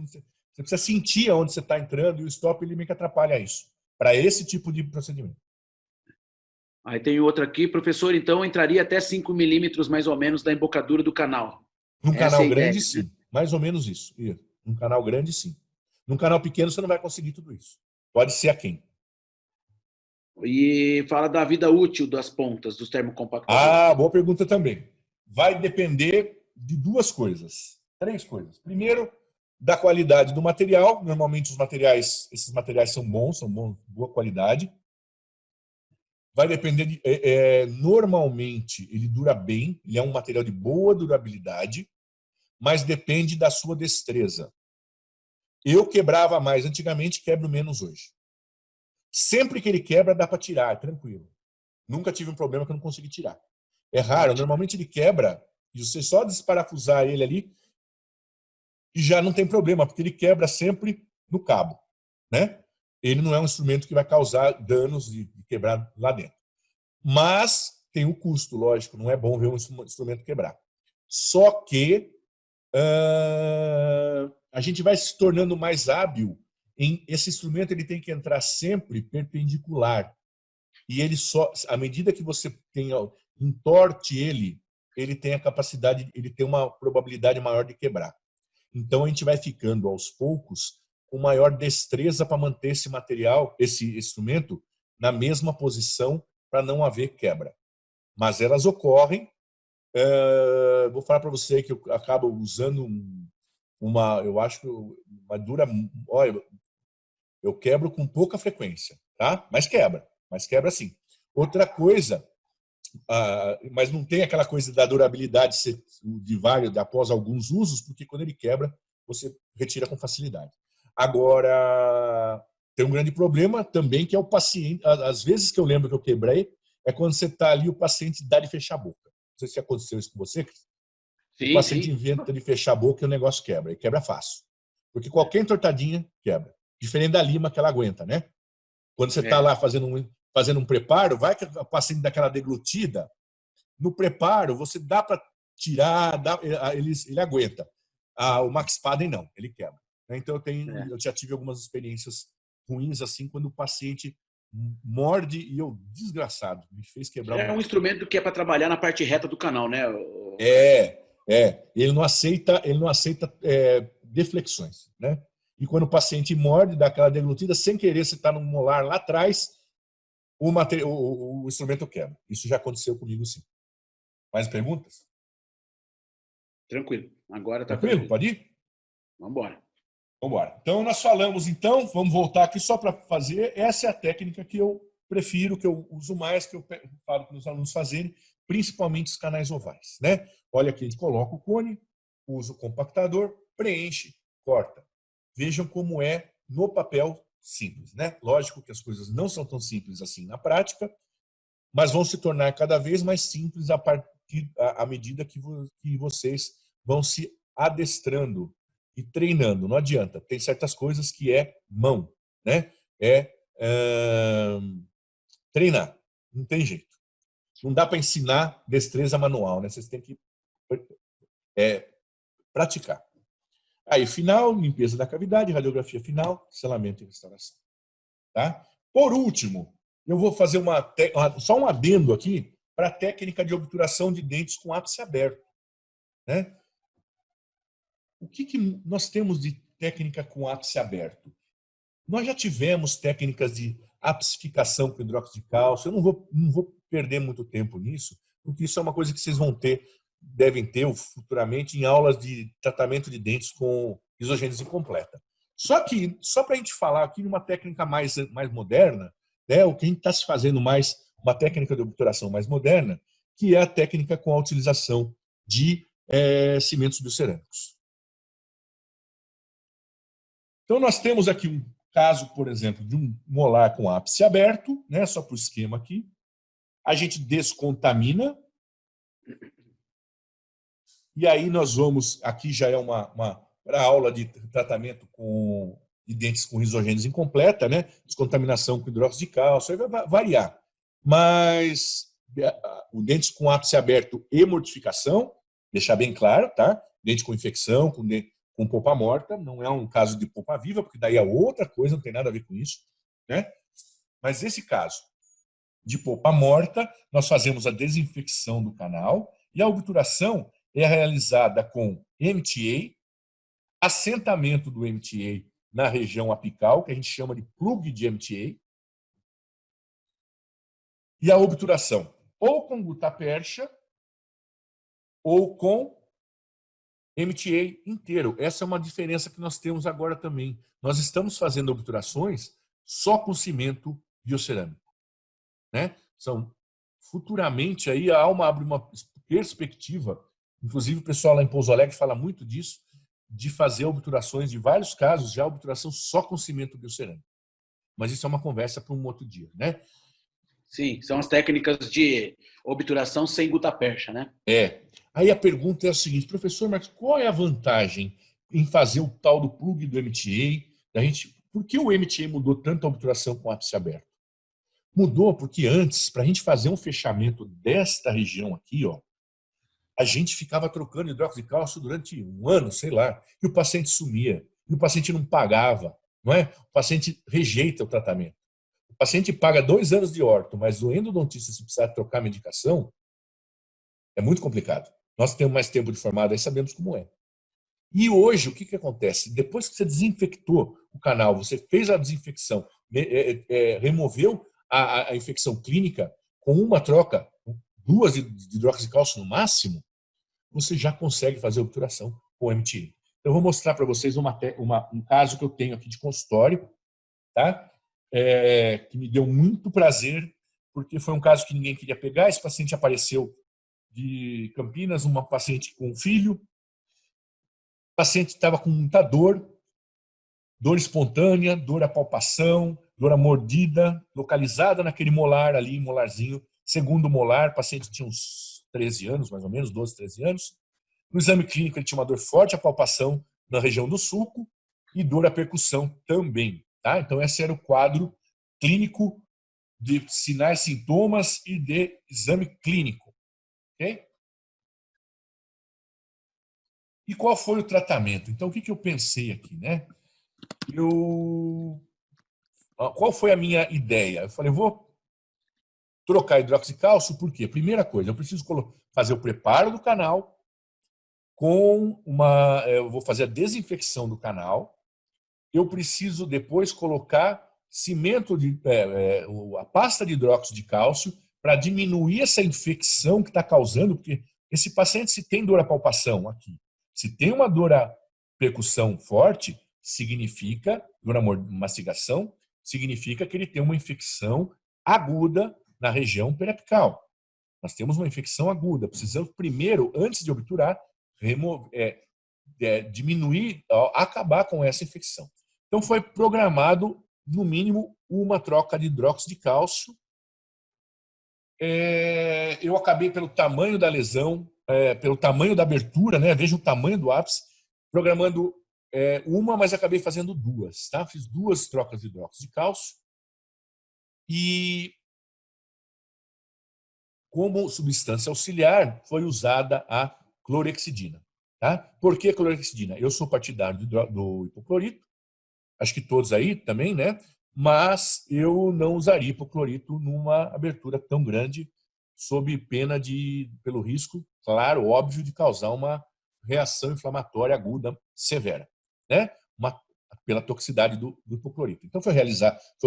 precisa sentir aonde você está entrando, e o stop ele meio que atrapalha isso, para esse tipo de procedimento. Aí tem outra aqui, professor, então entraria até 5 milímetros mais ou menos da embocadura do canal. Num canal grande, sim. Mais ou menos isso. Num canal grande, sim. Num canal pequeno, você não vai conseguir tudo isso. Pode ser aquém. E fala da vida útil das pontas, dos termocompactadores. Boa pergunta também. Vai depender de 2 coisas. 3 coisas. Primeiro, da qualidade do material. Normalmente esses materiais são bons, boa qualidade. Vai depender normalmente ele dura bem, ele é um material de boa durabilidade, mas depende da sua destreza. Eu quebrava mais antigamente, quebro menos hoje. Sempre que ele quebra, dá para tirar, tranquilo. Nunca tive um problema que eu não consegui tirar. É raro, normalmente ele quebra, e você só desparafusar ele ali, e já não tem problema, porque ele quebra sempre no cabo, né? Ele não é um instrumento que vai causar danos de quebrar lá dentro. Mas tem o custo, lógico, não é bom ver um instrumento quebrar. Só que a gente vai se tornando mais hábil esse instrumento, ele tem que entrar sempre perpendicular. E ele só, à medida que você entorte ele tem a capacidade, ele tem uma probabilidade maior de quebrar. Então a gente vai ficando aos poucos com maior destreza para manter esse material, esse instrumento, na mesma posição para não haver quebra. Mas elas ocorrem. Vou falar para você que eu acabo usando eu acho que uma dura. Olha, eu quebro com pouca frequência, tá? Mas quebra sim. Outra coisa, mas não tem aquela coisa da durabilidade após alguns usos, porque quando ele quebra, você retira com facilidade. Agora, tem um grande problema também, que é o paciente. Às vezes que eu lembro que eu quebrei, é quando você está ali, o paciente dá de fechar a boca. Não sei se aconteceu isso com você, Cris. O paciente inventa de fechar a boca e o negócio quebra. E quebra fácil. Porque qualquer entortadinha quebra. Diferente da lima que ela aguenta, né? Quando você está lá fazendo um preparo, vai que o paciente dá aquela deglutida. No preparo, você dá para tirar, ele aguenta. O Max Paden não, ele quebra. Então eu já tive algumas experiências ruins assim, quando o paciente morde e eu, desgraçado, me fez quebrar. É um instrumento que é para trabalhar na parte reta do canal, né? Ele não aceita deflexões, né? E quando o paciente morde, dá aquela deglutida, sem querer, você está num molar lá atrás, o instrumento quebra. Isso já aconteceu comigo, sim. Mais perguntas? Tranquilo. Agora está tranquilo. Pode ir? Vamos embora. Então, nós falamos, vamos voltar aqui só para fazer. Essa é a técnica que eu prefiro, que eu uso mais, que eu falo para os alunos fazerem, principalmente os canais ovais, né? Olha aqui, a gente coloca o cone, usa o compactador, preenche, corta. Vejam como é no papel simples, né? Lógico que as coisas não são tão simples assim na prática, mas vão se tornar cada vez mais simples à medida que vocês vão se adestrando e treinando. Não adianta. Tem certas coisas que é mão, né? Treinar. Não tem jeito. Não dá para ensinar destreza manual, né? Vocês têm que praticar. Aí, final, limpeza da cavidade, radiografia final, selamento e restauração. Tá? Por último, eu vou fazer só um adendo aqui para a técnica de obturação de dentes com ápice aberto, né? O que nós temos de técnica com ápice aberto? Nós já tivemos técnicas de apsificação com hidróxido de cálcio. Eu não vou perder muito tempo nisso, porque isso é uma coisa que vocês devem ter futuramente em aulas de tratamento de dentes com isogênese incompleta. Só para a gente falar aqui de uma técnica mais moderna, né, o que a gente está se fazendo mais, uma técnica de obturação mais moderna, que é a técnica com a utilização de cimentos biocerâmicos. Então, nós temos aqui um caso, por exemplo, de um molar com ápice aberto, né, só para o esquema aqui. A gente descontamina. E aí nós vamos, aqui já é uma aula de tratamento de dentes com risogênese incompleta, né? Descontaminação com hidróxido de cálcio, aí vai variar. Mas o dentes com ápice aberto e mortificação, deixar bem claro, tá? Dente com infecção, com polpa morta, não é um caso de polpa viva, porque daí é outra coisa, não tem nada a ver com isso, né? Mas esse caso de polpa morta, nós fazemos a desinfecção do canal e a obturação é realizada com MTA, assentamento do MTA na região apical, que a gente chama de plug de MTA, e a obturação ou com gutapercha ou com MTA inteiro. Essa é uma diferença que nós temos agora também. Nós estamos fazendo obturações só com cimento biocerâmico, né? Futuramente aí a Alma abre uma perspectiva, inclusive o pessoal lá em Pouso Alegre fala muito disso, de fazer obturações de vários casos, já obturação só com cimento biocerâmico. Mas isso é uma conversa para um outro dia, né? Sim, são as técnicas de obturação sem gutapercha, né? Aí a pergunta é a seguinte, professor Marcos, qual é a vantagem em fazer o tal do plug do MTA? Por que o MTA mudou tanto a obturação com ápice aberto? Mudou porque antes, para a gente fazer um fechamento desta região aqui, ó, a gente ficava trocando hidróxido de cálcio durante um ano, sei lá, e o paciente sumia, e o paciente não pagava, não é? O paciente rejeita o tratamento. O paciente paga 2 anos de orto, mas o endodontista, se precisar trocar medicação, é muito complicado. Nós temos mais tempo de formado, aí sabemos como é. E hoje, o que acontece? Depois que você desinfectou o canal, você fez a desinfecção, removeu a infecção clínica com uma troca, 2 de hidróxido de cálcio no máximo, você já consegue fazer a obturação com MTA. Então, eu vou mostrar para vocês um caso que eu tenho aqui de consultório, tá? Que me deu muito prazer, porque foi um caso que ninguém queria pegar. Esse paciente apareceu de Campinas, uma paciente com um filho. O paciente estava com muita dor espontânea, dor à palpação, dor à mordida, localizada naquele molar ali, molarzinho, segundo molar. O paciente tinha uns 13 anos, mais ou menos, 12, 13 anos. No exame clínico, ele tinha uma dor forte à palpação na região do sulco e dor à percussão também. Tá? Então, esse era o quadro clínico de sinais, sintomas e de exame clínico. Okay? E qual foi o tratamento? Então, o que eu pensei aqui, né? Qual foi a minha ideia? Eu falei, eu vou trocar hidróxido de cálcio, por quê? Primeira coisa, eu preciso fazer o preparo do canal eu vou fazer a desinfecção do canal, eu preciso depois colocar cimento, a pasta de hidróxido de cálcio para diminuir essa infecção que está causando, porque esse paciente, se tem dor à palpação aqui, se tem uma dor à percussão forte, significa, dor à mastigação, significa que ele tem uma infecção aguda na região periapical. Nós temos uma infecção aguda. Precisamos primeiro, antes de obturar, diminuir, acabar com essa infecção. Então foi programado, no mínimo, uma troca de hidróxido de cálcio. Eu acabei, pelo tamanho da lesão, pelo tamanho da abertura, né? Veja o tamanho do ápice, programando mas acabei fazendo 2. Tá? Fiz 2 trocas de hidróxido de cálcio. E como substância auxiliar foi usada a clorexidina. Tá? Por que clorexidina? Eu sou partidário do hipoclorito, acho que todos aí também, né? mas eu não usaria hipoclorito numa abertura tão grande, sob pena pelo risco, claro, óbvio, de causar uma reação inflamatória aguda severa, né? Pela toxicidade do hipoclorito. Então foi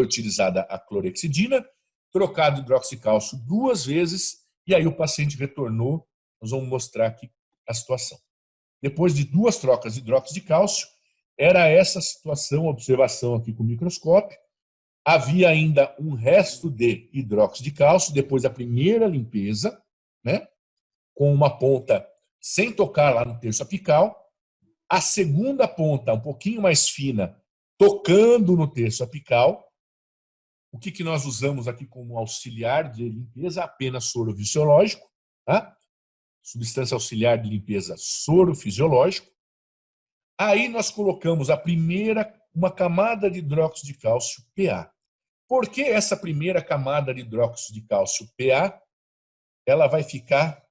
utilizada a clorexidina, trocado hidroxicálcio 2 vezes, e aí o paciente retornou. Nós vamos mostrar aqui a situação. Depois de 2 trocas de hidróxido de cálcio, era essa situação, observação aqui com o microscópio. Havia ainda um resto de hidróxido de cálcio depois da primeira limpeza, né? Com uma ponta sem tocar lá no terço apical. A segunda ponta, um pouquinho mais fina, tocando no terço apical. O que nós usamos aqui como auxiliar de limpeza? Apenas soro fisiológico, tá? Substância auxiliar de limpeza, soro fisiológico. Aí nós colocamos uma camada de hidróxido de cálcio PA. Por que essa primeira camada de hidróxido de cálcio PA? Ela vai ficar,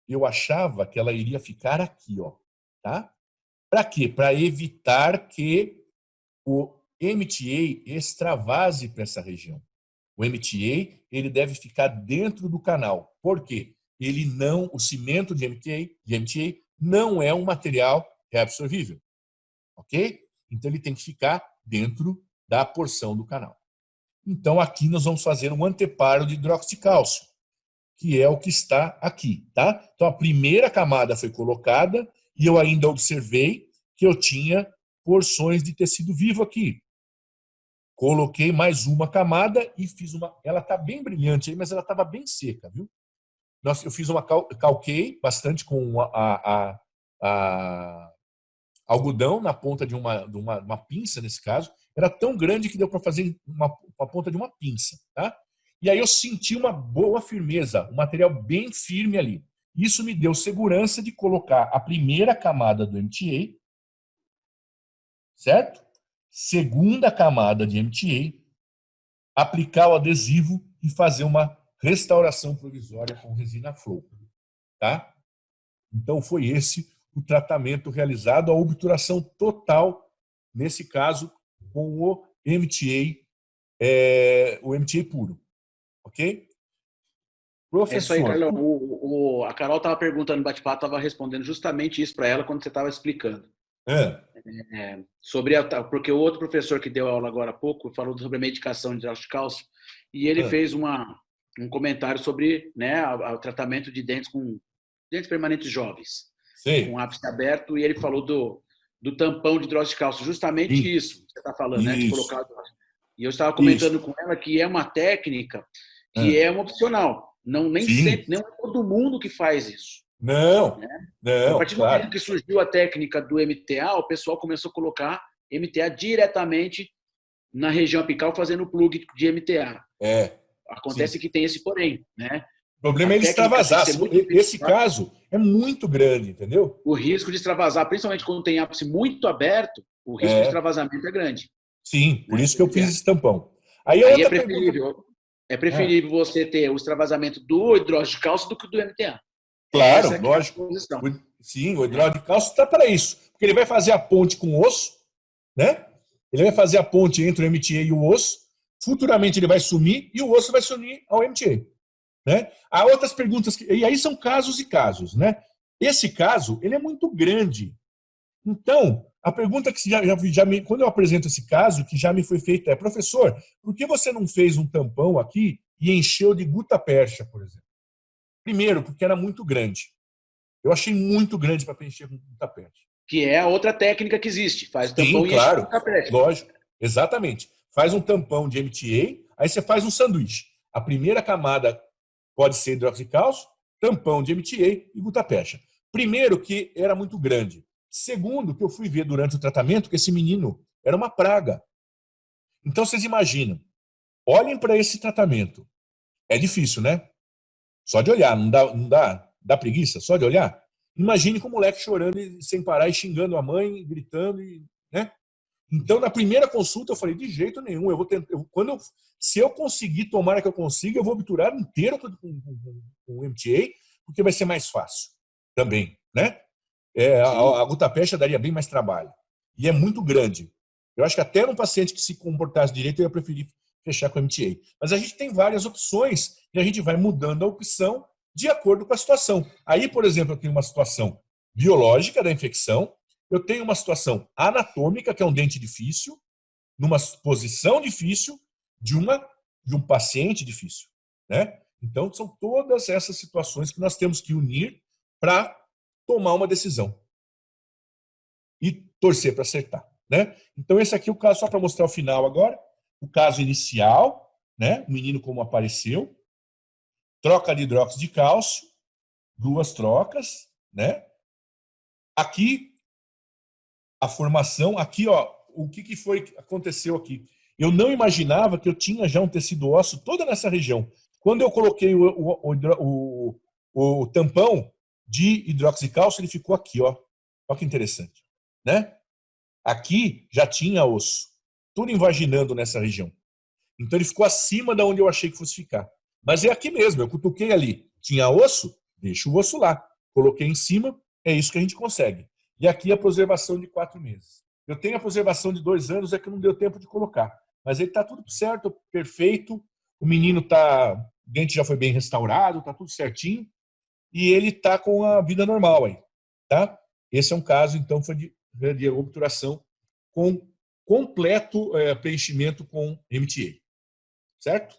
eu achava que ela iria ficar aqui, ó, tá? Para quê? Para evitar que o MTA extravase para essa região. O MTA, ele deve ficar dentro do canal. Por quê? O cimento de MTA não é um material reabsorvível. Ok? Então ele tem que ficar dentro da porção do canal. Então aqui nós vamos fazer um anteparo de hidróxido de cálcio, que é o que está aqui, tá? Então a primeira camada foi colocada e eu ainda observei que eu tinha porções de tecido vivo aqui. Coloquei mais uma camada e fiz uma... Ela está bem brilhante aí, mas ela estava bem seca, viu? Eu fiz calquei bastante com algodão na ponta de uma pinça, nesse caso. Era tão grande que deu para fazer a ponta de uma pinça, tá? E aí eu senti uma boa firmeza, um material bem firme ali. Isso me deu segurança de colocar a primeira camada do MTA, certo? Segunda camada de MTA, aplicar o adesivo e fazer uma restauração provisória com resina flow, tá? Então foi esse o tratamento realizado, a obturação total, nesse caso, com o MTA puro, ok? Professor. É isso aí, Carlão. A Carol estava perguntando no bate-papo, estava respondendo justamente isso para ela quando você estava explicando. Porque o outro professor que deu aula agora há pouco falou sobre a medicação de hidróxido de cálcio e ele fez um comentário sobre, né, o tratamento de dentes com dentes permanentes jovens, Sim. com ápice aberto, e ele falou do tampão de hidróxido de cálcio, justamente isso que você está falando, né, de colocar. E eu estava comentando com ela que é uma técnica que é uma opcional, nem sempre, nem todo mundo que faz isso. Não, né? não. A partir do momento que surgiu a técnica do MTA, o pessoal começou a colocar MTA diretamente na região apical, fazendo o plug de MTA. Acontece que tem esse porém, né? O problema é ele extravasar. Esse caso é muito grande, entendeu? O risco de extravasar, principalmente quando tem ápice muito aberto, o risco de extravasamento é grande. Sim, por isso que eu fiz esse tampão. Aí é preferível você ter o extravasamento do hidróxido de cálcio do que do MTA. Claro, lógico. Sim, o hidróxido de cálcio está para isso. Porque ele vai fazer a ponte com o osso, né? Ele vai fazer a ponte entre o MTA e o osso. Futuramente ele vai sumir e o osso vai se unir ao MTA. Né? Há outras perguntas, e aí são casos e casos. Né? Esse caso, ele é muito grande. Então, a pergunta que quando eu apresento esse caso, que já me foi feita é: professor, por que você não fez um tampão aqui e encheu de gutapercha, por exemplo? Primeiro, porque era muito grande. Eu achei muito grande para preencher com gutapercha. Que é a outra técnica que existe. Faz tampão e enche com gutapercha. Lógico, exatamente. Faz um tampão de MTA, aí você faz um sanduíche. A primeira camada pode ser hidróxido de cálcio, tampão de MTA e gutapercha. Primeiro, que era muito grande. Segundo, que eu fui ver durante o tratamento que esse menino era uma praga. Então, vocês imaginam. Olhem para esse tratamento. É difícil, né? Só de olhar. Não dá preguiça? Só de olhar? Imagine com o moleque chorando sem parar e xingando a mãe, gritando, né? Então, na primeira consulta, eu falei: de jeito nenhum, eu vou tentar. Se eu conseguir, tomara que eu consiga, eu vou obturar inteiro com o MTA, porque vai ser mais fácil também, né? A gutapercha daria bem mais trabalho. E é muito grande. Eu acho que até num paciente que se comportasse direito, eu ia preferir fechar com MTA. Mas a gente tem várias opções e a gente vai mudando a opção de acordo com a situação. Aí, por exemplo, eu tenho uma situação biológica da infecção, eu tenho uma situação anatômica, que é um dente difícil, numa posição difícil de um paciente difícil, né? Então, são todas essas situações que nós temos que unir para tomar uma decisão e torcer para acertar, né? Então, esse aqui é o caso, só para mostrar o final agora, o caso inicial, né? O menino como apareceu, troca de hidróxido de cálcio, 2 trocas, né? Aqui, a formação, aqui, ó, o que foi que aconteceu aqui? Eu não imaginava que eu tinha já um tecido ósseo toda nessa região. Quando eu coloquei o tampão de hidróxido de cálcio, ele ficou aqui, ó. Olha que interessante, né? Aqui já tinha osso, tudo invaginando nessa região. Então ele ficou acima da onde eu achei que fosse ficar. Mas é aqui mesmo, eu cutuquei ali. Tinha osso? Deixa o osso lá. Coloquei em cima, é isso que a gente consegue. E aqui a preservação de 4 meses. Eu tenho a preservação de 2 anos, é que não deu tempo de colocar. Mas ele está tudo certo, perfeito. O menino tá, o dente já foi bem restaurado, está tudo certinho. E ele está com a vida normal aí, tá? Esse é um caso, então, foi de obturação com completo preenchimento com MTA. Certo?